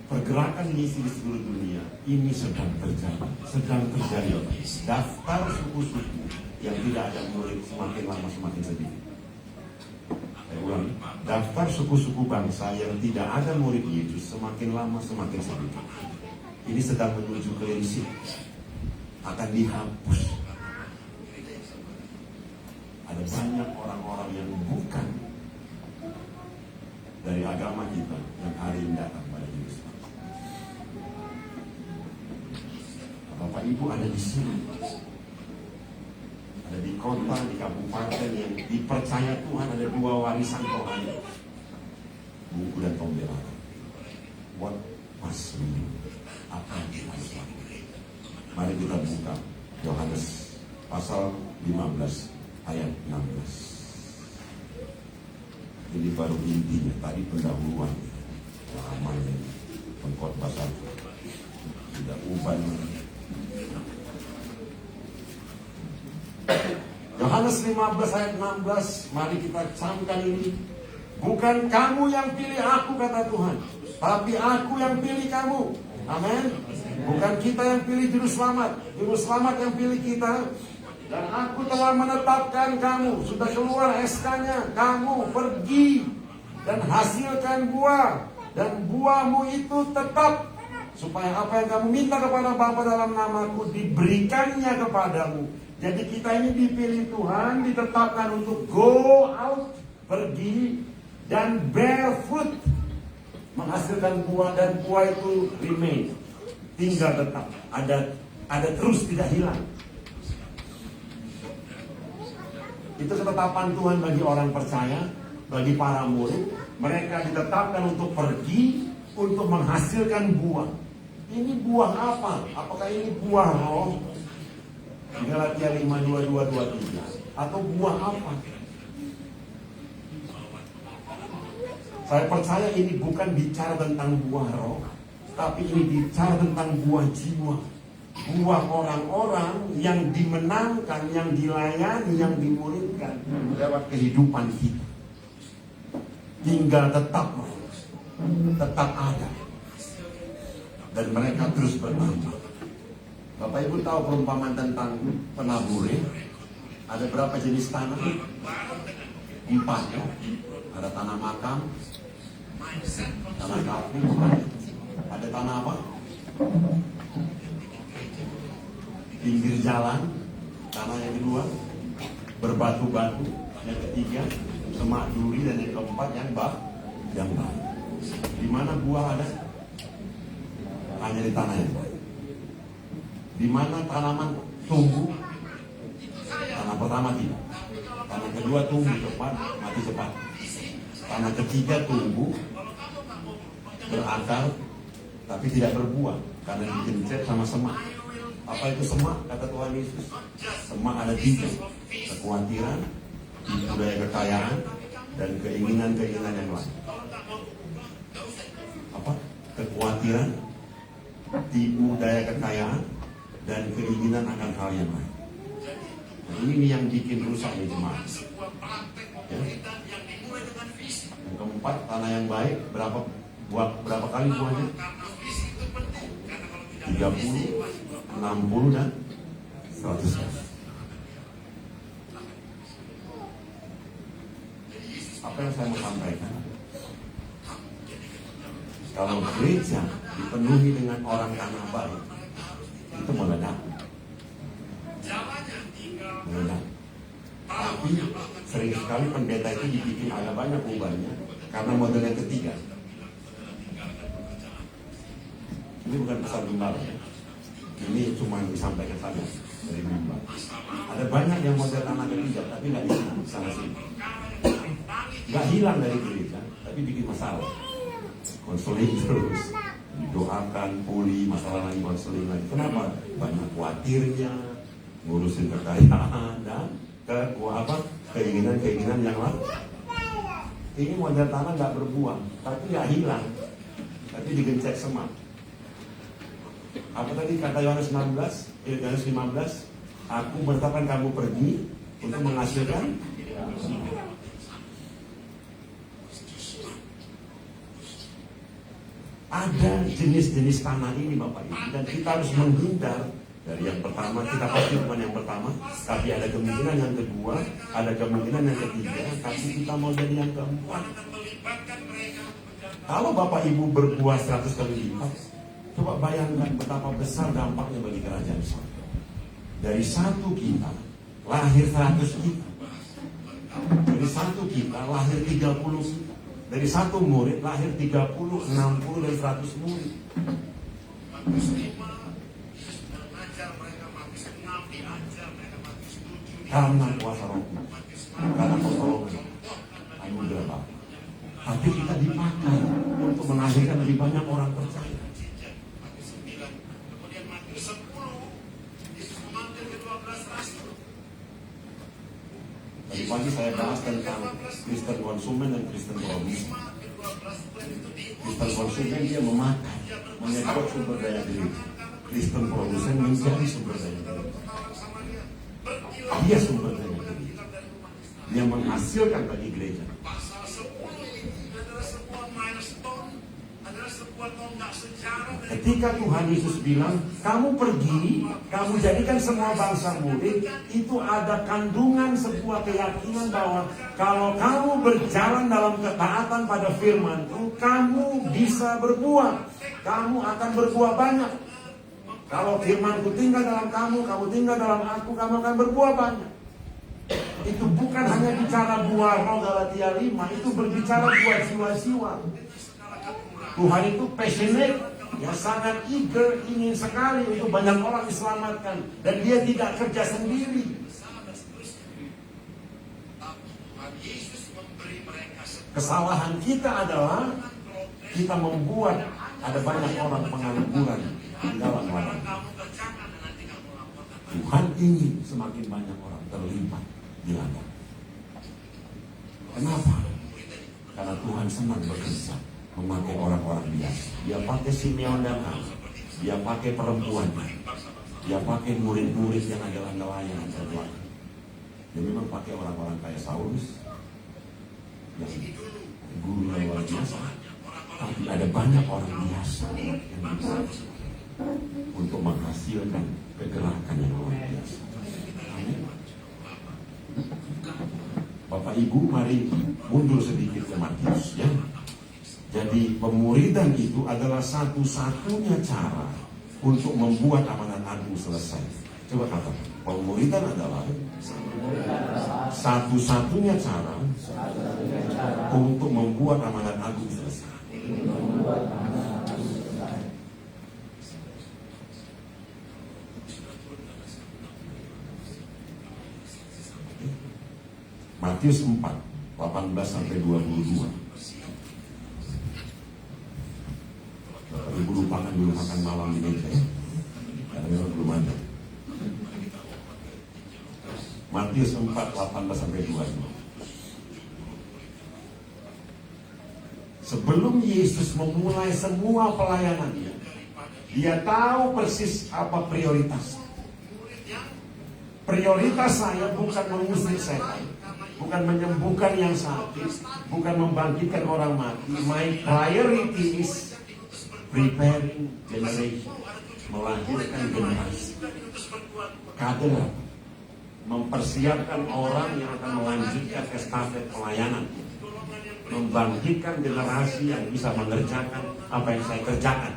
pergerakan misi di seluruh dunia, ini sedang terjadi. Daftar suku-suku yang tidak ada murid semakin lama semakin sedikit. Saya ulangi, daftar suku-suku bangsa yang tidak ada murid Yesus semakin lama semakin sedikit. Ini sedang menuju cleansing, akan dihapus. Ada banyak orang-orang yang bukan dari agama kita yang hari ini datang pada Yesus. Bapak Ibu ada di sini, ada di kota, di kabupaten yang dipercaya Tuhan ada 2 warisan rohani, Bungku dan Tombelala. What must we do? Apa yang kita harus lakukan? Mari kita buka Yohanes pasal 15 ayat 16. Ini baru intinya, tadi pendahuluan. Namanya pengkhotbah 1. Tidak ubah. Yohanes 15 ayat 16, mari kita camkan ini. Bukan kamu yang pilih aku, kata Tuhan, tapi aku yang pilih kamu. Amin. Bukan kita yang pilih juru selamat yang pilih kita. Dan aku telah menetapkan kamu, sudah keluar SK-nya, kamu pergi dan hasilkan buah, dan buahmu itu tetap, supaya apa yang kamu minta kepada Bapa dalam namaku diberikannya kepadamu. Jadi kita ini dipilih Tuhan, ditetapkan untuk go out, pergi dan bear fruit, menghasilkan buah, dan buah itu remain, tinggal tetap, ada terus, tidak hilang. Itu ketetapan Tuhan bagi orang percaya, bagi para murid. Mereka ditetapkan untuk pergi, untuk menghasilkan buah. Ini buah apa? Apakah ini buah roh? Galatia 5:22-23. Atau buah apa? Saya percaya ini bukan bicara tentang buah roh, tapi ini bicara tentang buah jiwa. Buah orang-orang yang dimenangkan, yang dilayani, yang dimuridkan lewat kehidupan kita. Tinggal tetap ada. Dan mereka terus bertambah. Bapak Ibu tahu perumpamaan tentang penabur ya? Ada berapa jenis tanah? 4 ya? Ada tanah makam, tanah kapur, ada tanah apa? Pinggir jalan, tanah yang kedua berbatu-batu, yang ketiga semak duri, dan yang keempat yang baik. Di mana buah ada? Hanya di tanah yang baik. Di mana tanaman tumbuh? Tanah pertama tidak. Tanah kedua tumbuh cepat, mati cepat. Tanah ketiga tumbuh, berakar, tapi tidak berbuah karena digencet sama semak. Apa itu semak? Kata Tuhan Yesus. Semak ada 3. Kekhawatiran, tipu daya kekayaan, dan keinginan-keinginan yang lain. Apa? Kekhawatiran, tipu daya kekayaan, dan keinginan akan hal yang lain. Nah, ini yang bikin rusak nih jemaat. Ya. Yang keempat, tanah yang baik, berapa kali buahnya? 30, 60, dan 100 kali. Apa yang saya mau sampaikan? Kalau gereja dipenuhi dengan orang tanah baik, itu meledak. Meledak. Tapi sering sekali pendeta itu dibikin agak banyak ubahnya karena model yang ketiga. Ini bukan pesan gembala ya. Ini cuma disampaikan saja dari mimbar. Ada banyak yang model tanah ketiga tapi nggak di sana sini. Nggak hilang dari gereja, tapi bikin masalah. Konseling terus, doakan, pulih, masalah lagi, konseling lagi. Kenapa? Banyak khawatirnya, ngurusin kekayaan dan keinginan-keinginan yang lain. Ini model tanah nggak berbuah, tapi nggak hilang, tapi digencet semak. Apa tadi kata Yohanes 15? Aku beritakan kamu pergi untuk menghasilkan. Ada jenis-jenis tanah ini Bapak Ibu, dan kita harus menghindar dari yang pertama. Kita pasti bukan yang pertama, tapi ada kemungkinan yang kedua, ada kemungkinan yang ketiga, tapi kita mau jadi yang keempat. Kalau Bapak Ibu berbuah 100 kali lipat, coba bayangkan betapa besar dampaknya bagi kerajaan surga. Dari satu kita lahir 100 kita, dari satu kita lahir 30 kita. Dari satu murid lahir 30, 60, dan 100 murid. Karena kuasa Roh Kudus, karena pertolongan anugerah Bapa. Tapi kita dipakai untuk melahirkan lebih banyak orang percaya. Tadi pagi saya bahas tentang Kristen konsumen dan Kristen produsen. Kristen konsumen dia memakai, menyedot sumber daya gereja. Kristen produsen menjadi sumber daya gereja. Dia sumber daya gereja. Dia menghasilkan bagi gereja. Ketika Tuhan Yesus bilang, kamu pergi, kamu jadikan semua bangsa murid, itu ada kandungan sebuah keyakinan bahwa kalau kamu berjalan dalam ketaatan pada firman-Ku, kamu bisa berbuah. Kamu akan berbuah banyak. Kalau firman-Ku tinggal dalam kamu, kamu tinggal dalam aku, kamu akan berbuah banyak. Itu bukan hanya bicara buah roh Galatia 5, itu berbicara buah jiwa-jiwa. Tuhan itu passionate, yang sangat eager, ingin sekali untuk banyak orang diselamatkan, dan dia tidak kerja sendiri. Kesalahan kita adalah kita membuat ada banyak orang pengangguran di dalam ladang. Tuhan ingin semakin banyak orang terlibat di ladang. Kenapa? Karena Tuhan senang bekerja memakai orang-orang biasa. Dia pakai Simeon dan Hana, dia pakai perempuan, dia pakai murid-murid yang adalah nelayan dan nelayan. Dia memang pakai orang-orang kayak Saulus yang guru yang luar biasa, tapi ada banyak orang biasa yang bisa untuk menghasilkan kegerakan yang luar biasa. Amin. Bapak Ibu, mari mundur sedikit ke Matius ya. Jadi pemuridan itu adalah satu-satunya cara untuk membuat amanat agung selesai. Coba katakan, pemuridan adalah satu-satunya cara untuk membuat amanat agung selesai. Matius 4, 18-22. Ibu lupakan dulu makan malam di meja ya. Karena Memang belum ada. Matius 4, 18-22. Sebelum Yesus memulai semua pelayanannya, dia tahu persis apa prioritas. Prioritas saya bukan mengusir setan, bukan menyembuhkan yang sakit, bukan membangkitkan orang mati. My priority is preparing generation, melahirkan generasi. Kader, mempersiapkan orang yang akan melanjutkan estafet pelayanan, membangkitkan generasi yang bisa mengerjakan apa yang saya kerjakan.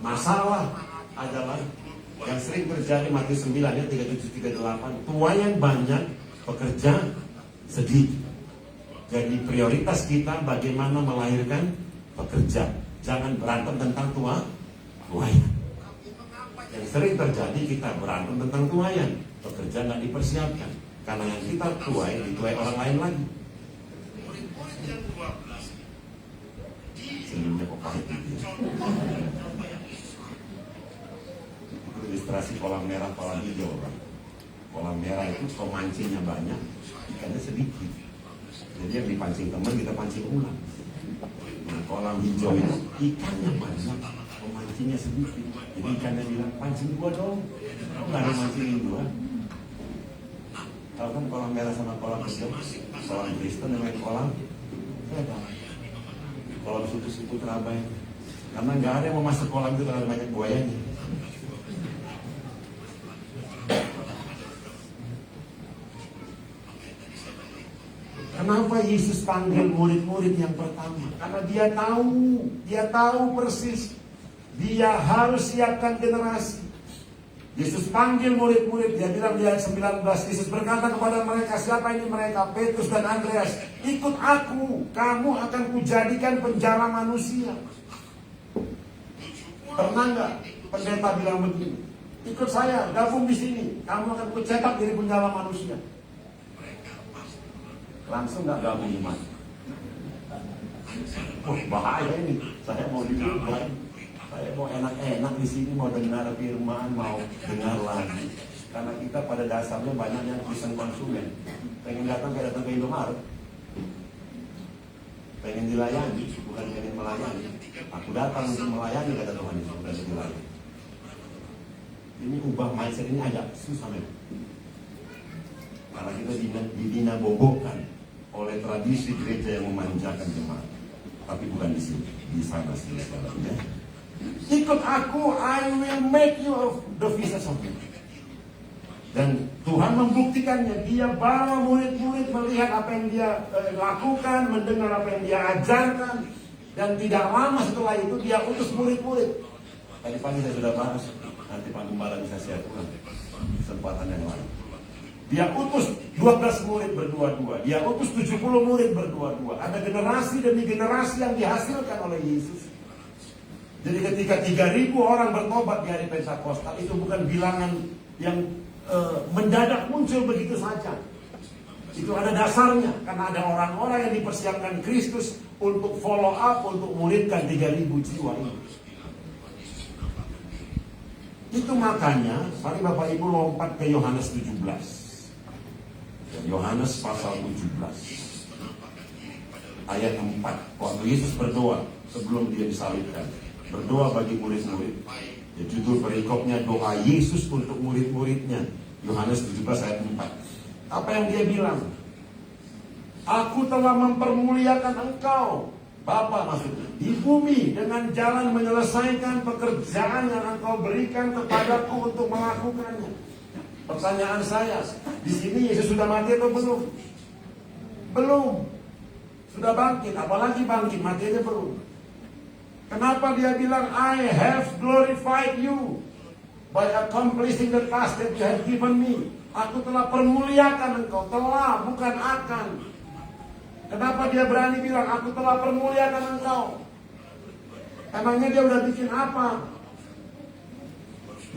Masalah adalah yang sering terjadi, Matius 9 ya 37-38, tuayan banyak, pekerja sedikit. Jadi prioritas kita bagaimana melahirkan pekerja, jangan berantem tentang tuayan. Yang sering terjadi kita berantem tentang tuayan, pekerja nggak dipersiapkan karena yang kita dituai orang lain lagi. Senyumnya kok pahit gitu ya. Itu ilustrasi kolam merah, kolam hijau kan. Kolam merah itu pemancingnya banyak, ikannya sedikit. Jadi yang dipancing teman kita pancing ulang. Nah, kolam hijau itu ikannya banyak, pemancingnya sedikit. Jadi ikannya bilang, pancing gua dong. Nggak ada mancingin gua. Tahu kan kolam merah sama kolam hijau? Kolam Kristen dengan kolam beda. Kolam situ-situ terabai. Karena nggak ada yang mau masuk kolam itu karena banyak buayanya. Kenapa Yesus panggil murid-murid yang pertama? Karena dia tahu persis, dia harus siapkan generasi. Yesus panggil murid-murid, dia bilang di ayat 19, Yesus berkata kepada mereka, siapa ini mereka? Petrus dan Andreas, ikut aku, kamu akan kujadikan penjara manusia. Pernah nggak pendeta bilang begini, ikut saya, gabung di sini, kamu akan kucetak jadi penjara manusia. Langsung nggak gabung iman. Bahaya ini, saya mau diubah. Saya mau enak-enak di sini, mau dengar firman, mau dengar lagi. Karena kita pada dasarnya banyak yang Kristen konsumen. Pengen datang ke Indomaret. Pengen dilayani, bukan pengen melayani. Aku datang untuk melayani, kata Tuhan Yesus, bukan dilayani. Ini ubah mindset ini agak susah memang. Karena kita dibina bobokan oleh tradisi gereja yang memanjakan jemaat. Tapi bukan di sini, di sana sini sebenarnya. Ikut aku, I will make you of the fishes of men. Dan Tuhan membuktikannya. Dia bawa murid-murid melihat apa yang dia lakukan, mendengar apa yang dia ajarkan. Dan tidak lama setelah itu dia utus murid-murid. Tadi pagi saya sudah bahas, nanti Pak Gembala bisa siapkan kesempatan yang lain. Dia utus 12 murid berdua-dua. Dia utus 70 murid berdua-dua. Ada generasi demi generasi yang dihasilkan oleh Yesus. Jadi ketika 3.000 orang bertobat di hari Pentakosta, itu bukan bilangan yang mendadak muncul begitu saja. Itu ada dasarnya, karena ada orang-orang yang dipersiapkan Kristus untuk follow up, untuk muridkan 3.000 jiwa ini. Itu makanya, mari Bapak Ibu lompat ke Yohanes 17. Yohanes pasal 17. Ayat 4. Waktu Yesus berdoa sebelum dia disalibkan. Berdoa bagi murid-murid. Ya, judul perikopnya doa Yesus untuk murid-muridnya. Yohanes 17 ayat 4. Apa yang dia bilang? Aku telah mempermuliakan engkau, Bapa maksudnya, di bumi dengan jalan menyelesaikan pekerjaan yang engkau berikan kepadaku untuk melakukannya. Pertanyaan saya, di sini Yesus sudah mati atau belum? Belum. Sudah bangkit, apalagi bangkit, matinya belum. Kenapa dia bilang, I have glorified you by accomplishing the task that you have given me. Aku telah permuliakan engkau, telah bukan akan. Kenapa dia berani bilang, aku telah permuliakan engkau? Emangnya dia udah bikin apa?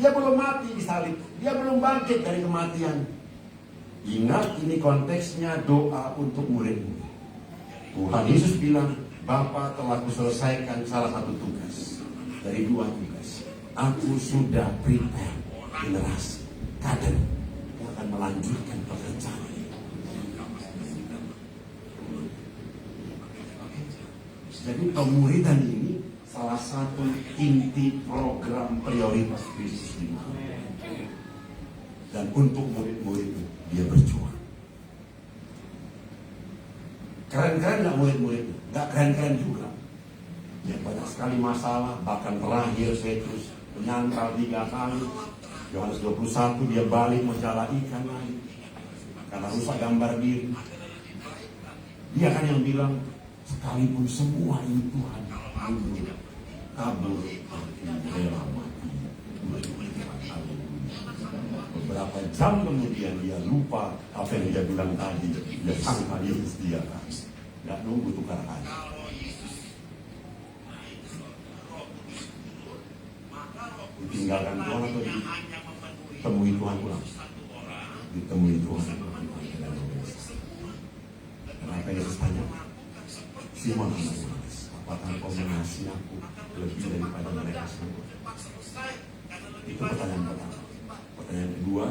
Dia belum mati disalib, dia belum bangkit dari kematian. Ingat, ini konteksnya doa untuk muridmu. Tuhan Yesus bilang, Bapa telah kuselesaikan salah satu tugas dari 2 tugas. Aku sudah prepare generasi kader yang akan melanjutkan pekerjaan ini. Jadi pemuridan ini salah satu inti program prioritas Kristus di mana. Dan untuk murid-murid dia berjuang. Keren-keren nggak murid-muridnya? Nggak keren-keren juga. Ya, banyak sekali masalah, bahkan terakhir Petrus menyangkal 3 kali. Yohanes 21 dia balik menjala ikan lagi karena rusak gambar diri. Dia kan yang bilang, sekalipun semua ini Tuhan mundur, kabur, rela mati. Beberapa jam kemudian dia lupa apa yang dia bilang tadi. Dia sangka Yesus dia kan. Gak nunggu tukar kata. Ditinggalkan Tuhan atau ditemui Tuhan pulang? Ditemui Tuhan. Kenapa Yesus tanya? Simon anak Yohanes, apakah kau mengasihi aku lebih daripada mereka semua? Itu pertanyaan pertama. Pertanyaan kedua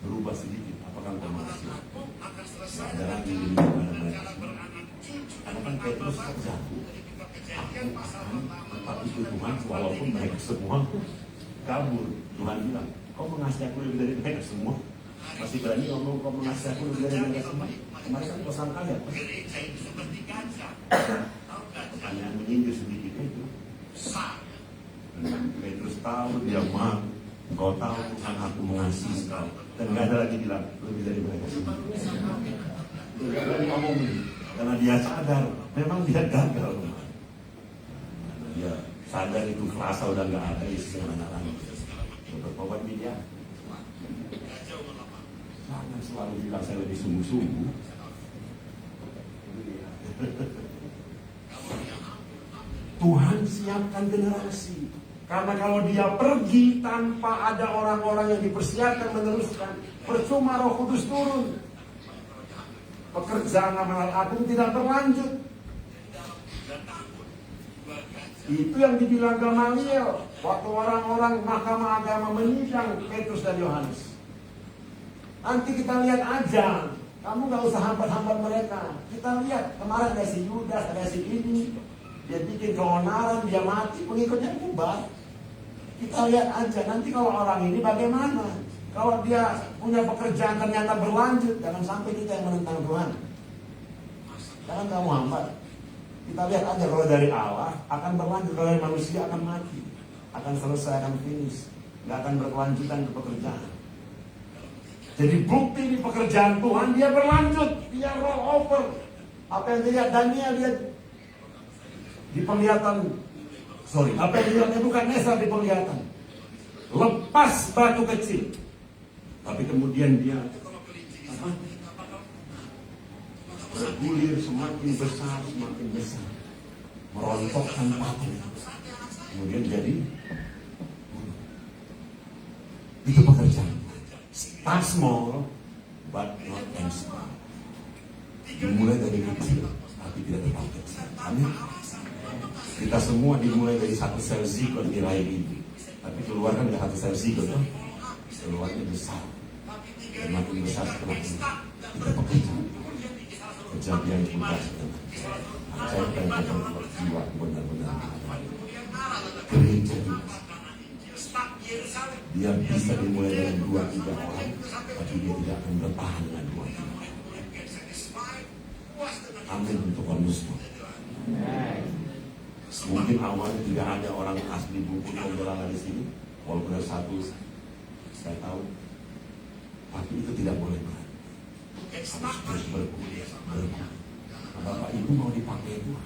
berubah sedikit. Apakah kau mengasihi aku? Ada lagi daripada mereka semua. Karena kan Petrus jatuh. Aku akan tetap itu Tuhan walaupun mereka semua kabur. Tuhan bilang, kau mengasihi aku lebih dari mereka semua? Masih berani ngomong kau mengasihi aku lebih dari mereka semua? Kemarin kan kau sangka ya? Pertanyaan menyindir sedikit itu. Petrus tahu dia mau. Engkau tahu Tuhan aku mengasihi kau. Dan gak ada lagi bilang lebih dari mereka semua. Tidak berani ngomong ini. Karena dia sadar memang dia gagal. Dia sadar itu kerasa udah gak ada Yesus yang anak lagi. Bertobat dia. Jangan selalu bilang saya lebih sungguh-sungguh. Tuhan siapkan generasi. Karena kalau dia pergi tanpa ada orang-orang yang dipersiapkan meneruskan, percuma Roh Kudus turun. Pekerjaan amanat agung tidak berlanjut. Itu yang dibilang Gamaliel waktu orang-orang mahkamah agama menyidang Petrus dan Yohanes. Nanti kita lihat aja, kamu gak usah hambat-hambat mereka. Kita lihat kemarin ada si Yudas, ada si ini, dia bikin keonaran, dia mati, pengikutnya bubar. Kita lihat aja nanti kalau orang ini bagaimana. Kalau dia punya pekerjaan ternyata berlanjut, jangan sampai kita yang menentang Tuhan. Jangan kamu hambat. Kita lihat aja kalau dari Allah akan berlanjut, kalau dari manusia akan mati, akan selesai, akan finish, nggak akan berkelanjutan ke pekerjaan. Jadi bukti di pekerjaan Tuhan dia berlanjut, dia roll over. Apa yang dilihat Daniel lihat di penglihatan, apa yang dilihat Nebukadnezar di penglihatan, lepas batu kecil, tapi kemudian dia bergulir semakin besar, merontokkan patung, kemudian jadi itu pekerjaan. Start small, but not end small. Dimulai dari kecil, tapi tidak terlalu kecil. Amin. Kita semua dimulai dari satu sel zigot di rahim ibu, tapi keluar kan nggak satu sel zigot, kan? Keluarnya besar, dan makin besar setelah itu kita pekerjaan. Kejadian kita saya pengen jiwa benar-benar gereja dia bisa dimulai dengan 2-3 orang, tapi dia tidak akan bertahan dengan 2-3 orang. Amin untuk manusia. Mungkin awalnya tidak ada orang asli buku pembelaan di sini, walaupun ada satu saya tahu, tapi itu tidak boleh berani. Harus terus berkuliah. Bapak Ibu mau dipakai Tuhan.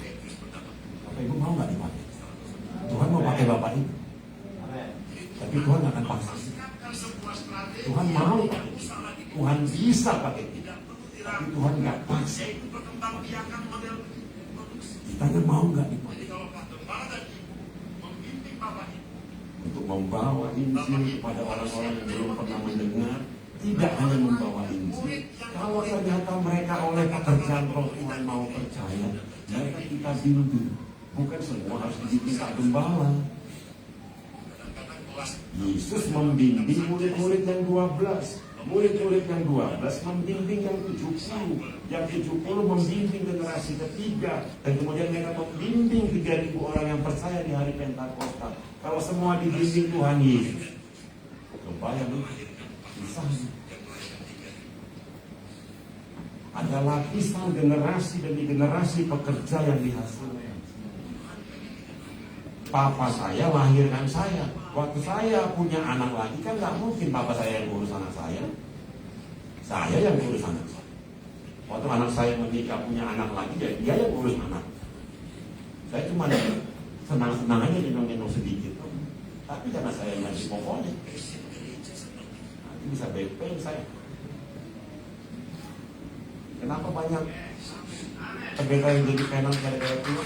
Bapak Ibu mau nggak dipakai? Tuhan mau pakai Bapak Ibu. Tapi Tuhan akan paksa. Tuhan mau pakai. Tuhan bisa pakai kita. Tapi Tuhan nggak paksa. Kita mau nggak dipakai? Untuk membawa Injil kepada orang-orang yang belum pernah mendengar. Tidak hanya membawa Injil. Kalau ternyata mereka oleh pekerjaan Roh Tuhan mau percaya, mereka kita bimbing. Bukan semua harus dibikin Pak Gembala. Yesus membimbing murid-murid yang 12. Murid-murid yang 12 membimbing yang 70. Yang 70 membimbing generasi ketiga. Dan kemudian mereka membimbing 3.000 orang yang percaya di hari Pentakosta. Kalau semua dibimbing Tuhan Yesus, kebayang kisahnya. Ada lapisan generasi demi generasi pekerja yang dihasilkan. Papa saya lahirkan saya. Waktu saya punya anak lagi kan nggak mungkin papa saya yang ngurus anak saya. Saya yang ngurus anak saya. Waktu anak saya menikah punya anak lagi, ya dia yang ngurus anak. Saya cuma senang-senang aja gendong-gendong sedikit. Tapi karena saya yang ngasih pokoknya, nanti bisa BP saya. Kenapa banyak pendeta yang jadi penang gara-gara tua?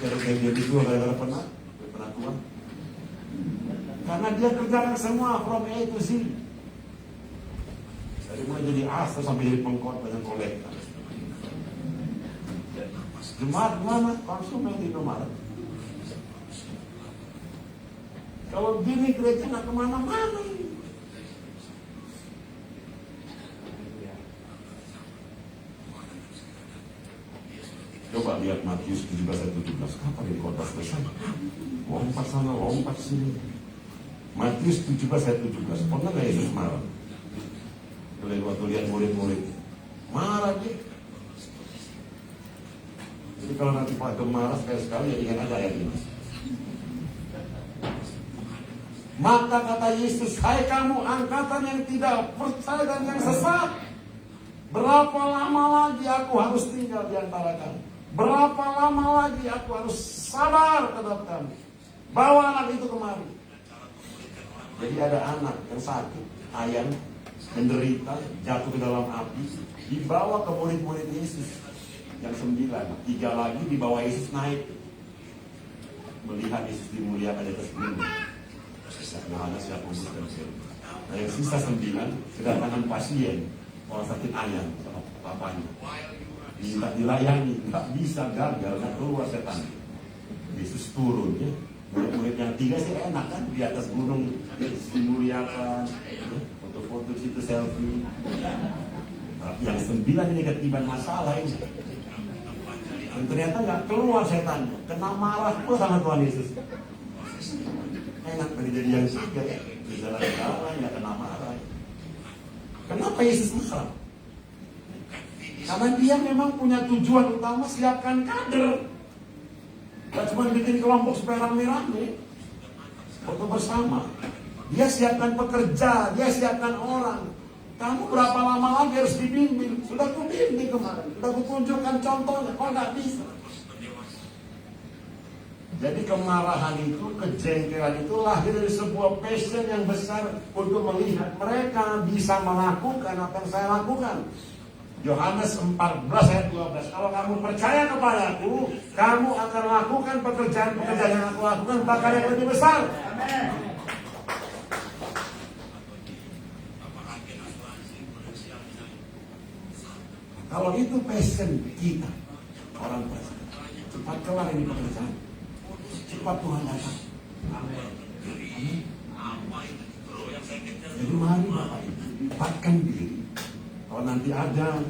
Gara-gara jadi tua, gara-gara pernah tua? Karena dia kerjakan semua from A to Z. Dari mulai jadi asal sampai jadi pengkhotbah dan kolektor. Jemaat mana? Konsumen di Indomaret. Kalau gini gereja nggak kemana-mana ini. Coba lihat Matius 17:17. Kapan ini khotbah selesai? Lompat sana, lompat sini. Matius 17:17. Pernah nggak Yesus marah? Waktu lihat murid-murid marah dia. Jadi kalau nanti Pak marah sekali-sekali ya ingat aja ayat ini. Maka kata Yesus, hai kamu angkatan yang tidak percaya dan yang sesat, berapa lama lagi aku harus tinggal di antara kamu? Berapa lama lagi aku harus sabar terhadap kamu? Bawa anak itu kemari. Jadi ada anak yang sakit, ayam, menderita, jatuh ke dalam api, dibawa ke murid-murid Yesus. Yang 9, 3 lagi dibawa Yesus naik, melihat Yesus dimuliakan di atas gunung. Yohanes, Yakobus dan Petrus. Nah yang sisa 9 kedatangan pasien orang sakit ayam sama papanya, minta dilayani, nggak bisa, gagal, nggak keluar setan. Yesus turun ya. Murid-murid yang 3 sih enak kan, di atas gunung Yesus dimuliakan, foto-foto situ selfie. Tapi yang 9 ini ketiban masalah ini. Dan ternyata nggak keluar setannya, kena marah pun sama Tuhan Yesus. Enak jadi yang 3 ya, jalan-jalan nggak kena marah. Kenapa Yesus marah? Karena dia memang punya tujuan utama, siapkan kader. Gak cuma bikin kelompok supaya rame-rame, foto bersama. Dia siapkan pekerja, dia siapkan orang. Kamu berapa lama lagi harus dibimbing? Sudah kubimbing kemarin, sudah kutunjukkan contohnya, kok nggak bisa? Jadi kemarahan itu, kejengkelan itu lahir dari sebuah passion yang besar untuk melihat mereka bisa melakukan apa yang saya lakukan. Yohanes 14:12. Kalau kamu percaya kepadaku, kamu akan lakukan pekerjaan-pekerjaan yang aku lakukan, bahkan yang lebih besar. Amen. Kalau itu passion kita, orang percaya, cepat kelar ini pekerjaan, cepat Tuhan datang. Amin. Jadi mari Bapak Ibu, tempatkan diri. Kalau nanti ada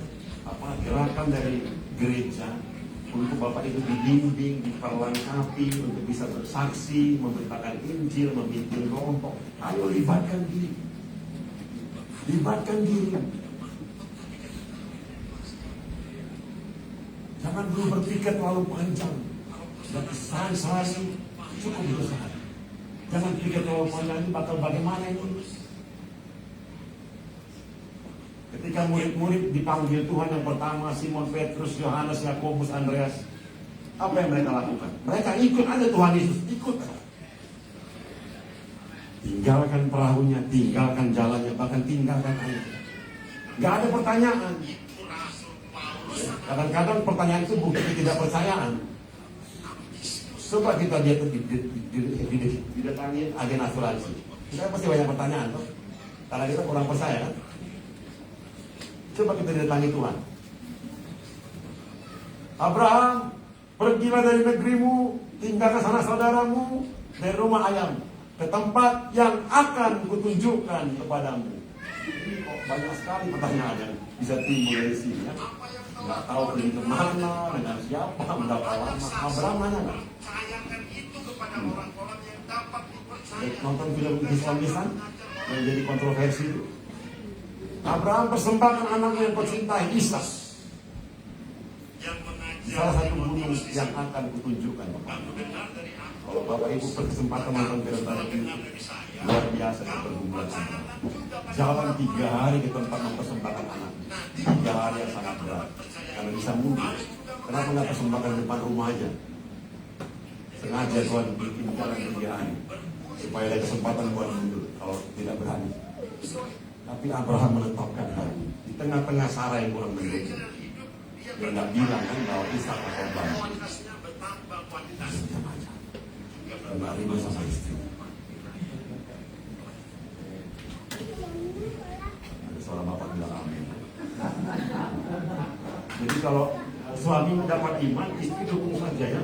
gerakan dari gereja untuk Bapak Ibu dibimbing, diperlengkapi untuk bisa bersaksi, memberitakan Injil, memimpin kelompok, ayo libatkan diri. Libatkan diri. Jangan dulu berpikir terlalu panjang. Dan sehari-hari cukup besar. Jangan pikir terlalu panjang, ini bakal bagaimana ini. Ketika murid-murid dipanggil Tuhan yang pertama, Simon Petrus, Yohanes, Yakobus, Andreas, apa yang mereka lakukan? Mereka ikut aja Tuhan Yesus, ikut. Tinggalkan perahunya, tinggalkan jalannya, bahkan tinggalkan air. Gak ada pertanyaan. Kadang-kadang pertanyaan itu bukti ketidakpercayaan. Coba kita lihat didatangin agen asuransi. Kita pasti banyak pertanyaan tuh. Karena kita kurang percaya kan? Coba kita datangi Tuhan. Abraham, pergilah dari negerimu, tinggalkan sanak saudaramu, dari rumah ayam, ke ke tempat yang akan kutunjukkan kepadamu. Ini kok banyak sekali pertanyaan yang bisa timbul dari sini ya. Nggak tahu pergi kemana, dengan siapa, berapa lama. Abraham nanya nggak? Nonton film Islam yang jadi kontroversi itu. Abraham persembahkan anaknya yang kucintai, Ishak, di salah satu gunung yang akan kutunjukkan kepadamu. Kalau Bapak Ibu berkesempatan nonton film tadi, luar biasa pergumulan Abraham. Jalan 3 hari ke tempat mempersembahkan anak. 3 hari yang sangat berat. Karena bisa mundur. Kenapa nggak persembahkan depan rumah aja? Sengaja Tuhan bikin jalan 3 hari supaya ada kesempatan buat mundur kalau tidak berani. Tapi Abraham menetapkan hari di tengah-tengah Sarah yang kurang mendukung. Dia nggak bilang kan bahwa Ishak akan bangun. Karena ribut sama istri. Ada suara bapak bilang amin. Jadi kalau suami mendapat iman, istri dukung saja ya.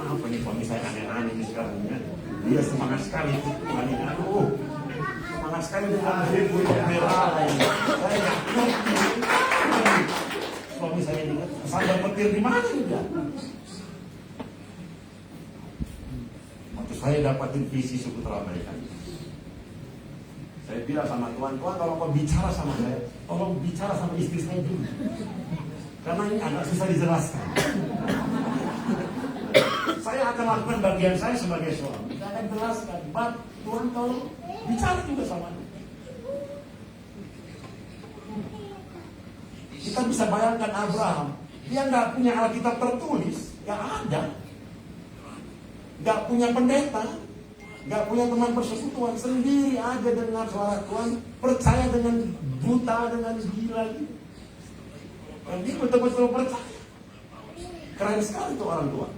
Apa nih suami saya aneh-aneh ini sekarang ya. Dia semangat sekali Tuhan ini. Aduh, semangat sekali dengan ribu merah ini. Saya nggak ngerti. Suami saya ini kan sadar petir di mana dia? Waktu saya dapatin visi suku Teramerika. Saya bilang sama Tuhan, Tuhan kalau kau bicara sama saya, tolong bicara sama istri saya dulu. Karena ini agak susah dijelaskan. Saya akan lakukan bagian saya sebagai suami. Saya akan jelaskan, but Tuhan tolong bicara juga sama dia. Kita bisa bayangkan Abraham, dia nggak punya Alkitab tertulis, nggak ada, nggak punya pendeta, nggak punya teman persekutuan, sendiri aja dengar suara Tuhan, percaya dengan buta, dengan gila gitu. Dan dia betul-betul percaya. Keren sekali tuh orang tua.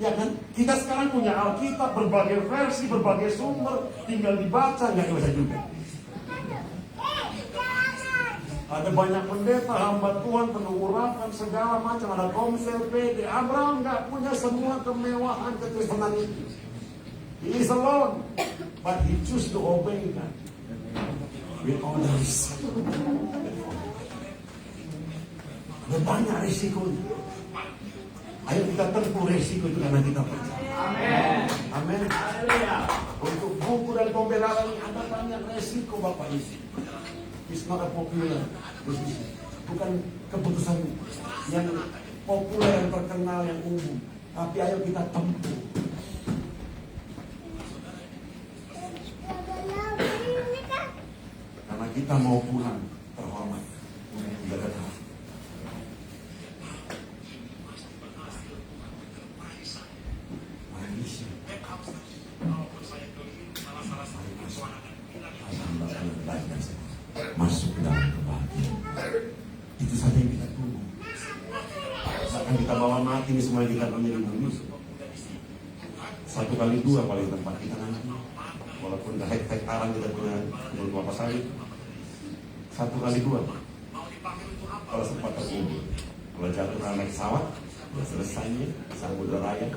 Ya kan? Kita sekarang punya Alkitab, berbagai versi, berbagai sumber, tinggal dibaca, nggak bisa juga. Ada banyak pendeta, hamba Tuhan, penuh urapan, segala macam, ada komsel, PD. Abraham nggak punya semua kemewahan kekristenan itu. He is alone, but he choose to obey God with all his. Ada banyak risikonya. Ayo kita tempuh resiko itu karena kita percaya. Amin. Untuk buku dan pembelaan ini ada banyak resiko Bapak Ibu. It's not a popular decision. Bukan keputusan yang populer, yang terkenal, yang umum. Tapi ayo kita tempuh. Karena kita mau pulang terhormat. Tidak ada. Masuk ke dalam kebahagiaan. Itu saja yang kita tunggu. Akan kita bawa mati ini semua kita punya di bumi. 1 kali 2 paling tempat kita nanti. Walaupun hektaran kita punya kebun kelapa sawit. 1 kali 2. Kalau sempat terkubur. Kalau jatuh naik pesawat, sudah selesainya Samudra Raya.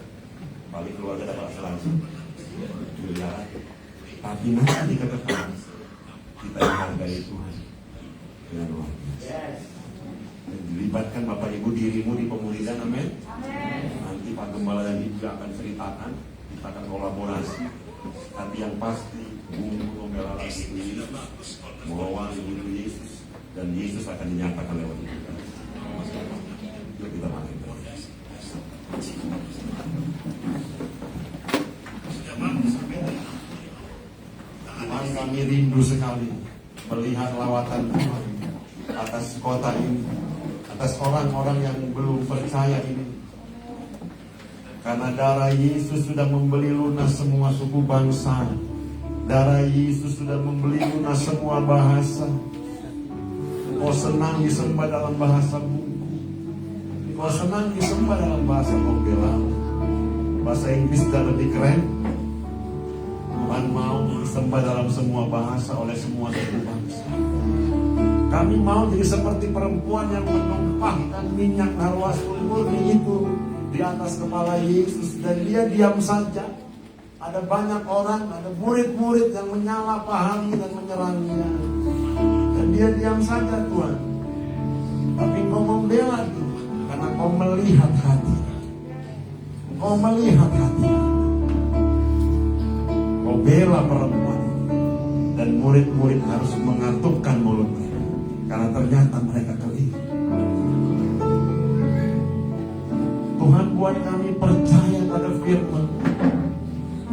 Paling keluarga dapat langsung miliaran. Tapi nanti dikatakan kita menghargai Tuhan dengan luar biasa. Dan dilibatkan Bapak Ibu dirimu di pemulihan, amin. Nanti Pak Gembala dan Ibu akan ceritakan, kita akan kolaborasi. Tapi yang pasti bumbu pembelaan itu Yesus, melawan itu Yesus, dan Yesus akan dinyatakan lewat kita. Yuk kita mati. Tuhan, kami rindu sekali melihat lawatan Tuhan atas kota ini, atas orang-orang yang belum percaya ini. Karena darah Yesus sudah membeli lunas semua suku bangsa. Darah Yesus sudah membeli lunas semua bahasa. Kau senang disembah dalam bahasa buku. Kau senang disembah dalam bahasa pembelaan. Bahasa Inggris sudah lebih keren. Tuhan mau disembah dalam semua bahasa oleh semua suku bangsa. Kami mau jadi seperti perempuan yang menumpahkan minyak narwasul murni itu di atas kepala Yesus dan dia diam saja. Ada banyak orang, ada murid-murid yang menyalahpahami dan menyerangnya. Dan dia diam saja, Tuhan. Tapi Engkau membela dia karena Engkau melihat hati. Engkau melihat hati. Engkau bela perempuan dan murid-murid harus mengatupkan mulutnya karena ternyata mereka keliru. Tuhan, buat kami percaya pada firman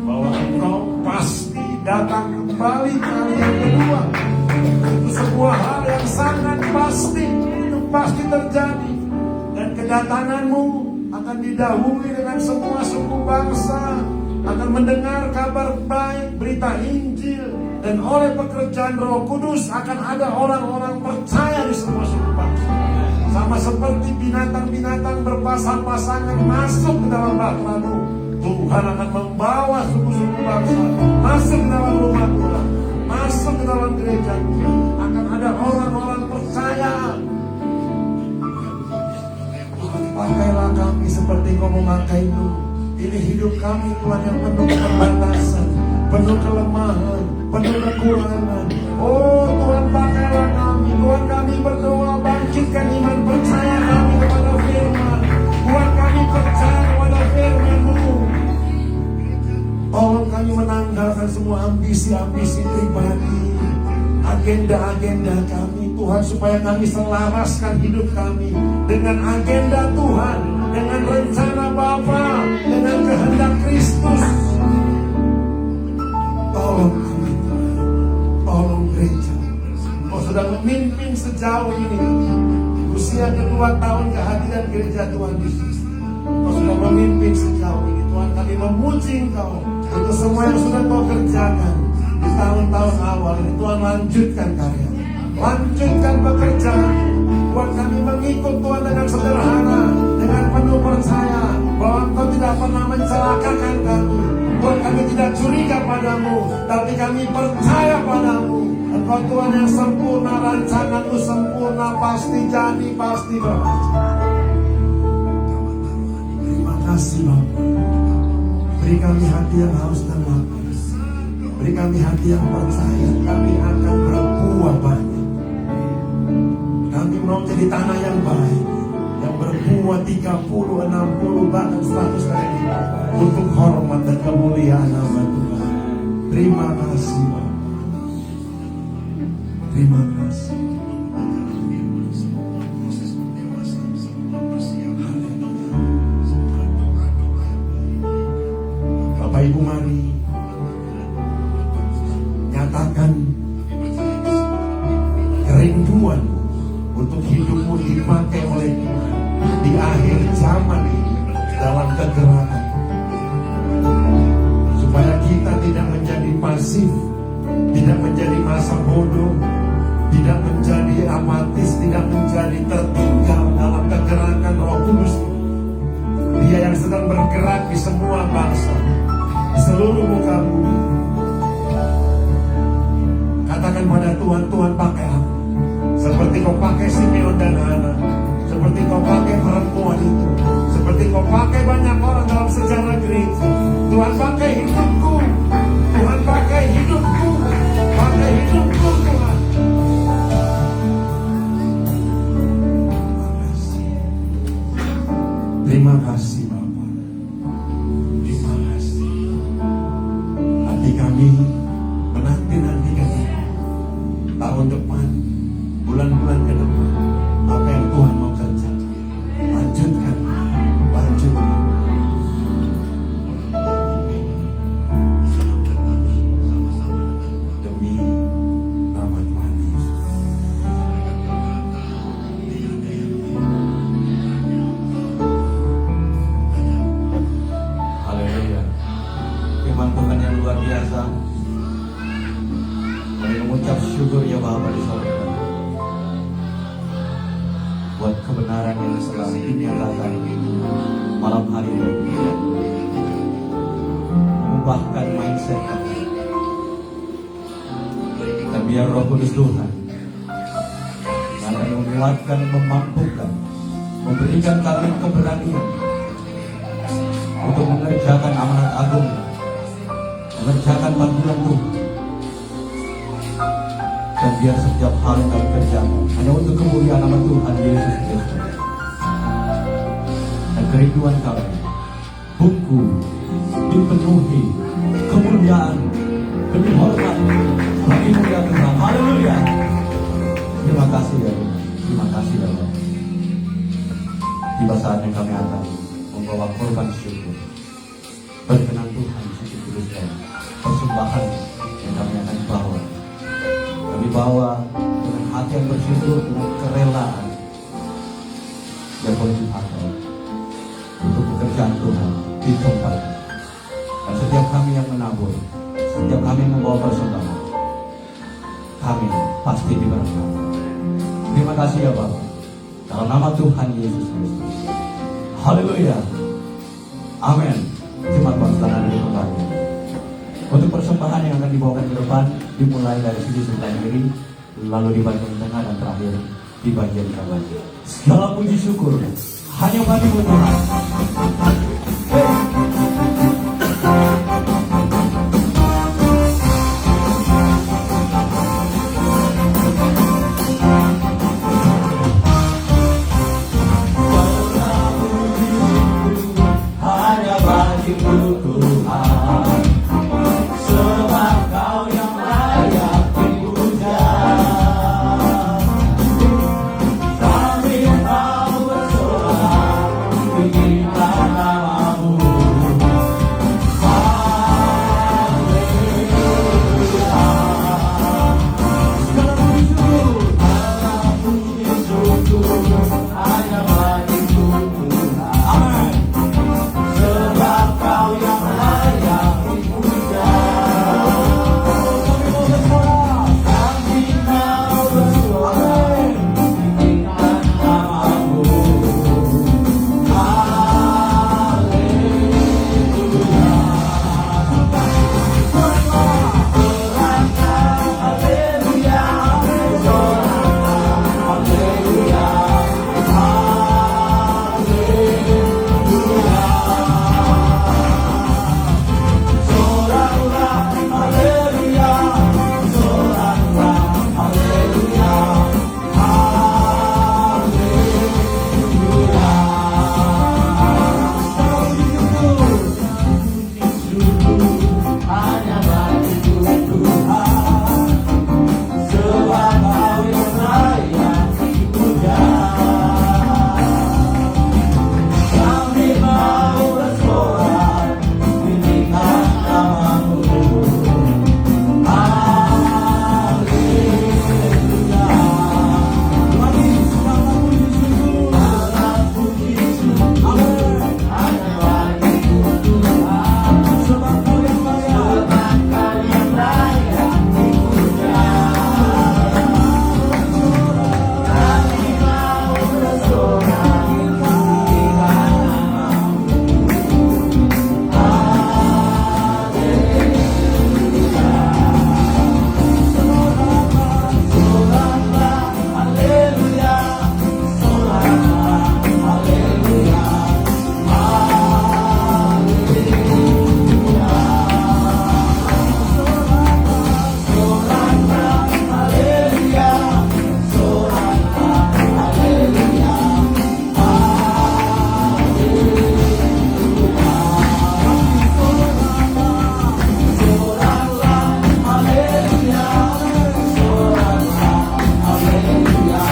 bahwa Engkau pasti datang kembali kali yang kedua. Itu sebuah hal yang sangat pasti, itu pasti terjadi. Dan kedatanganmu akan didahului dengan semua suku bangsa, akan mendengar kabar baik, berita Injil, dan oleh pekerjaan Roh Kudus akan ada orang-orang percaya di semua suku bangsa. Sama seperti binatang-binatang berpasang-pasangan masuk ke dalam bahtera-Mu, Tuhan akan membawa suku-suku bangsa masuk ke dalam rumah Tuhan, masuk ke dalam gereja Tuhan. Akan ada orang-orang percaya. Tuhan, pakailah kami seperti Kau memakai dulu. Ini hidup kami Tuhan yang penuh keterbatasan, penuh kelemahan, penuh kekurangan. Oh Tuhan, pakailah kami. Tuhan, kami berdoa, bangkitkan iman percaya kami kepada firman. Tuhan, kami percaya kepada firman-Mu. Tolong kami menanggalkan semua ambisi-ambisi pribadi, agenda-agenda kami Tuhan, supaya kami selaraskan hidup kami dengan agenda Tuhan, dengan rencana Bapa, dengan kehendak Kristus. Tolong kami Tuhan, tolong gereja. Kau sudah memimpin sejauh ini, usia kedua tahun kehadiran gereja Tuhan Yesus. Kau sudah memimpin sejauh ini Tuhan, kami memuji Engkau untuk semua yang sudah Kau kerjakan di tahun-tahun awal ini. Tuhan, lanjutkan karya, lanjutkan pekerjaan. Tuhan, kami mengikut Tuhan dengan sederhana, dengan penuh percaya bahwa Engkau tidak pernah mencelakakan kami. Tuhan, kami tidak curiga padamu, tapi kami percaya padamu. Engkau Tuhan yang sempurna, rancangan-Mu sempurna, pasti jadi, pasti berhasil. Terima kasih Bapa. Beri kami hati yang haus dan lapar. Beri kami hati yang percaya kami akan berbuah banyak. Kami mau jadi tanah yang baik, yang berbuah 30, 60, bahkan 100 kali lipat, untuk hormat dan kemuliaan nama Tuhan. Terima kasih Bapa. Terima kasih. Bapak Ibu, mari nyatakan kerinduan untuk hidupmu dipakai oleh Tuhan di akhir zaman ini dalam kegerakan, supaya kita tidak menjadi pasif, tidak menjadi masa bodoh, tidak menjadi apatis, tidak menjadi tertinggal dalam kegerakan Roh Kudus. Dia yang sedang bergerak di semua bangsa, di seluruh muka bumi. Katakan pada Tuhan, Tuhan pakai aku seperti Kau pakai Simeon dan Hana, seperti Kau pakai perempuan itu, seperti Kau pakai banyak orang dalam sejarah gereja. Tuhan, pakai hidupku, Tuhan, pakai hidupku, pakai hidupku Tuhan. Terima kasih Bapa. Terima kasih. Hati kami menanti-nantikan tahun depan, bulan-bulan ke depan, apa yang Tuhan mau kerjakan. Lanjutkan, lanjutkan. Demi nama Tuhan Yesus. Haleluya. Firman Tuhan yang luar biasa. Kami mengucap syukur ya Bapa di sorga, buat kebenaran yang selalu dinyatakan malam hari ini, mengubahkan mindset kami. Dan biar Roh Kudus Tuhan yang akan menguatkan, memampukan, memberikan kami keberanian untuk mengerjakan amanat agung, mengerjakan panggilan Tuhan. Dan biar setiap hal yang kami kerjakan hanya untuk kemuliaan nama Tuhan Yesus Kristus. Dan kerinduan kami, bungku dipenuhi kemuliaan demi hormat bagi mulia Tuhan. Haleluya. Terima kasih ya Tuhan. Terima kasih ya Tuhan. Tiba saatnya kami akan membawa korban syukur. Berkenan Tuhan sisi kudusnya persembahan yang kami akan bawa. Kami bawa dengan hati yang bersyukur, dengan kerelaan yang boleh dipakai untuk pekerjaan Tuhan di tempat. Dan setiap kami yang menabur, setiap kami yang membawa persembahan, kami pasti diberkati. Terima kasih ya Bapak, dalam nama Tuhan Yesus Kristus. Haleluya. Amin. Terima kasih saudara di tempatnya. Untuk persembahan yang akan dibawakan ke depan, dimulai dari sisi sebelah kiri, lalu di bagian tengah, dan terakhir di bagian kanan. Segala puji syukur hanya bagi Tuhan. Hanya bagi Tuhan, sebab Kau yang layak dipuja. Sambil Kau bersorak, tinggikan namamu. Haleluya. Segala puji syukur hanya bagi Tuhan. Amin. Sebab Kau yang layak dipuja. Kami Kau bersuara, tinggikan namamu. Haleluya. Sorakkan haleluya, sorakkan haleluya, haleluya. Soraklah haleluya, soraklah haleluya, haleluya. Syukur hanya bagi Tuhan, sebab Kau yang layak dipuja. Kami mau bersorak, tinggikan namamu. Haleluya. Lagi segala puji syukur, amin, hanya bagi Tuhan, sebab Kau yang layak, dipuja. Kami mau bersorak, tinggikan namamu. Soraklah haleluya, soraklah haleluya, haleluya. Soraklah haleluya, soraklah haleluya, soraklah haleluya, soraklah haleluya,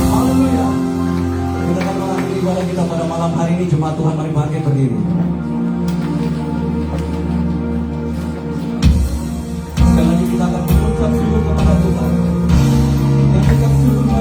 Haleluya. Kita akan mengakhiri ibadah kita pada malam hari ini. Jemaat Tuhan, mari bangkit berdiri. Sekali lagi kita akan mengucap syukur kepada Tuhan. Dan ucap syukur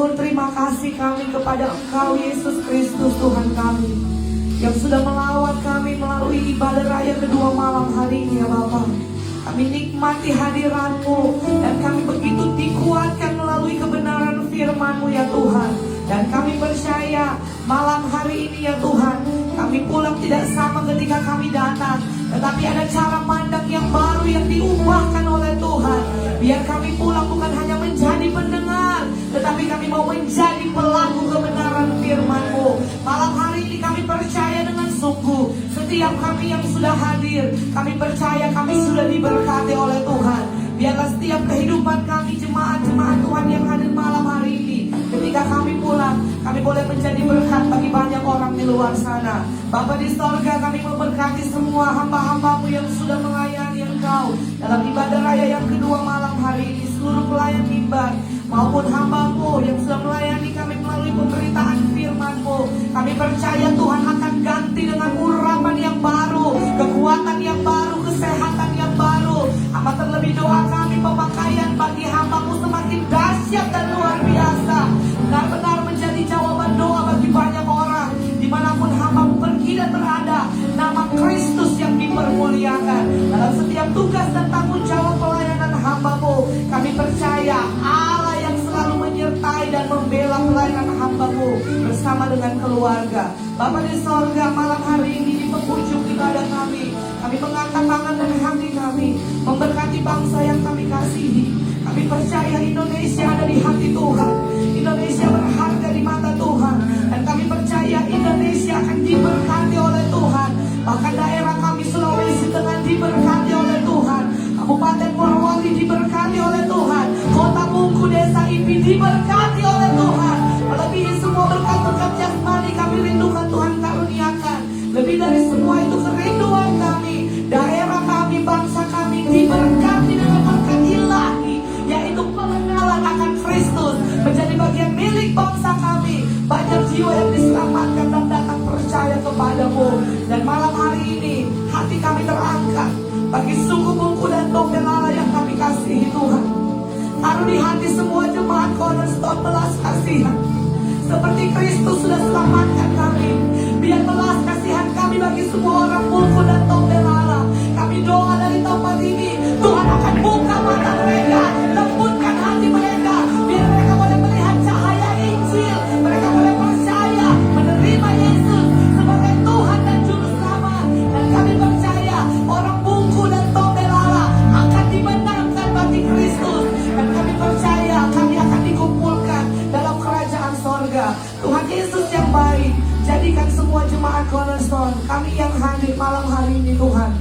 Syukur terima kasih kami kepada Engkau Yesus Kristus Tuhan kami, yang sudah melawat kami melalui ibadah raya kedua malam hari ini ya Bapa. Kami nikmati hadirat-Mu dan kami begitu dikuatkan melalui kebenaran firman-Mu ya Tuhan. Dan kami percaya malam hari ini ya Tuhan, kami pulang tidak sama ketika kami datang, tetapi ada cara pandang yang baru yang diubahkan oleh Tuhan. Biar kami pulang bukan hanya menjadi pendengar, tetapi kami mau menjadi pelaku kebenaran firman-Mu. Malam hari ini kami percaya dengan sungguh, setiap kami yang sudah hadir, kami percaya kami sudah diberkati oleh Tuhan. Biarlah setiap kehidupan kami, jemaat-jemaat Tuhan yang hadir malam hari ini, ketika kami pulang, kami boleh menjadi berkat bagi banyak orang di luar sana. Bapa di sorga, kami memberkati semua hamba-hamba-Mu yang sudah melayani Engkau dalam ibadah raya yang kedua malam hari ini. Seluruh pelayan mimbar maupun hamba-Mu yang sudah melayani kami melalui pemberitaan firman-Mu, kami percaya Tuhan akan ganti dengan urapan yang baru, kekuatan yang baru, kesehatan yang baru. Amat terlebih doa kami, pemakaian bagi hamba-Mu semakin dahsyat dan luar biasa, benar-benar menjadi jawaban doa bagi banyak orang. Dimanapun hamba-Mu pergi dan berada, nama Kristus yang dipermuliakan dalam setiap tugas dan tanggung jawab pelayanan hamba-Mu. Kami percaya Allah yang selalu menyertai dan membela pelayanan hamba-Mu bersama dengan keluarga. Bapa di sorga, malam hari ini di penghujung ibadah kami mengangkat tangan dan hati kami, memberkati bangsa yang kami kasihi. Kami percaya Indonesia ada di hati Tuhan, Indonesia berharga di mata Tuhan, dan kami percaya Indonesia akan diberkati oleh Tuhan. Bahkan daerah kami Sulawesi Tengah diberkati oleh Tuhan, Kabupaten Morowali diberkati oleh Tuhan, Kota Bungku, Desa Ipi diberkati oleh Tuhan. Melebihi semua berkat-berkat jasmani kami rindukan Tuhan karuniakan. Lebih dari semua itu kerinduan kami, daerah kami, bangsa kami diberkati dengan berkat ilahi, yaitu pengenalan akan Kristus menjadi bagian milik bangsa kami. Banyak jiwa yang diselamatkan dan datang percaya kepada-Mu. Dan malam hari ini hati kami terangkat bagi suku Bungku dan Donggala yang kami kasihi Tuhan. Taruh di hati semua jemaat Cornerstone belas kasihan, seperti Kristus sudah selamatkan kami. Biar belas kasihan kami bagi semua orang Bungku dan Donggala. Kami doa dari tempat ini, Tuhan akan buka mata mereka, lembutkan hati mereka, biar mereka boleh melihat cahaya Injil. Mereka boleh percaya, menerima Yesus sebagai Tuhan dan Juru Selamat. Dan kami percaya orang Bungku dan Donggala akan dimenangkan bagi Kristus. Dan kami percaya kami akan dikumpulkan dalam kerajaan sorga. Tuhan Yesus yang baik, jadikan semua jemaat Cornerstone, kami yang hadir malam hari ini Tuhan,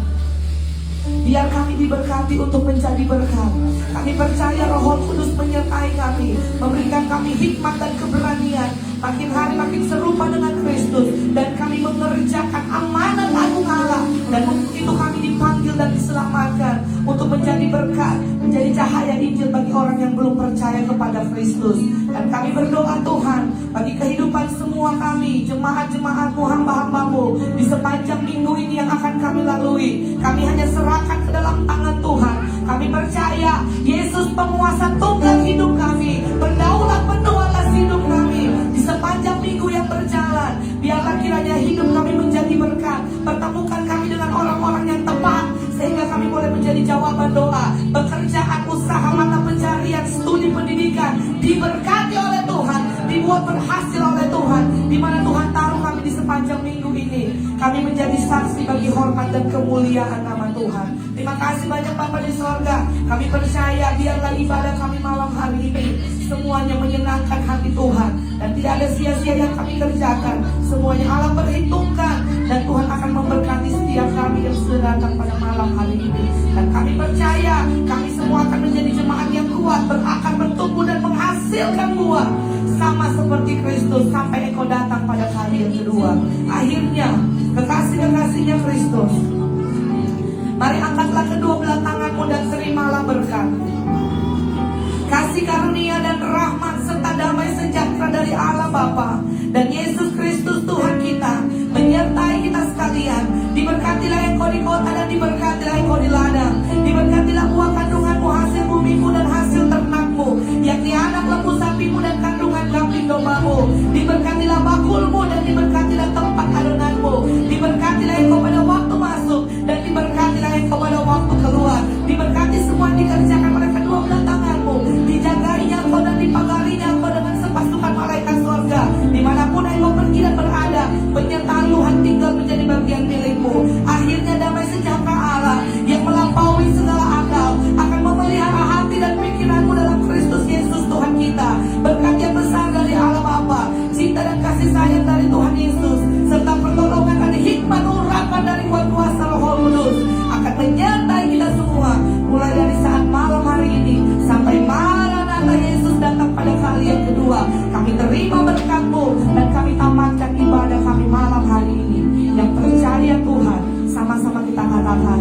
biar kami diberkati untuk menjadi berkat. Kami percaya Roh Kudus menyertai kami, memberikan kami hikmat dan keberanian, makin hari makin serupa dengan Kristus. Dan kami mengerjakan amanat agung Allah. Dan untuk itu kami dipanggil dan diselamatkan untuk menjadi berkat, menjadi cahaya Injil bagi orang yang belum percaya kepada Kristus. Dan kami berdoa Tuhan, bagi kehidupan semua kami, jemaat-jemaat-Mu, hamba-hamba-Mu, di sepanjang minggu ini yang akan kami lalui, kami hanya serahkan ke dalam tangan Tuhan. Kami percaya Yesus penguasa tunggal hidup kami, berdaulat penuh atas hidup kami di sepanjang minggu yang berjalan. Biarlah kiranya hidup kami menjadi berkat, pertemukan kami dengan orang-orang yang tepat, sehingga kami boleh menjadi jawaban doa. Pekerjaan, usaha, mata pencarian, studi pendidikan diberkati oleh Tuhan, dibuat berhasil oleh Tuhan. Di mana Tuhan taruh kami di sepanjang minggu ini, kami menjadi saksi bagi hormat dan kemuliaan nama Tuhan. Terima kasih banyak Bapa di sorga. Kami percaya biarlah ibadah kami malam hari ini semuanya menyenangkan hati Tuhan, dan tidak ada sia-sia yang kami kerjakan. Semuanya Allah perhitungkan, dan Tuhan akan memberkati setiap kami yang sudah datang pada malam hari ini. Dan kami percaya kami semua akan menjadi jemaat yang kuat, berakar, bertumbuh dan menghasilkan buah, sama seperti Kristus sampai Engkau datang pada kali yang kedua. Akhirnya kekasih-kekasihnya Kristus, mari angkatlah kedua belah tanganmu dan terimalah berkat, kasih karunia dan rahmat serta damai sejahtera dari Allah Bapa dan Yesus Kristus Tuhan kita menyertai kita sekalian. Diberkatilah engkau di kota dan diberkatilah engkau di ladang. Diberkatilah buah kandunganmu, hasil bumimu dan hasil ternakmu, yakni anak lembu sapimu dan kandungan katakan,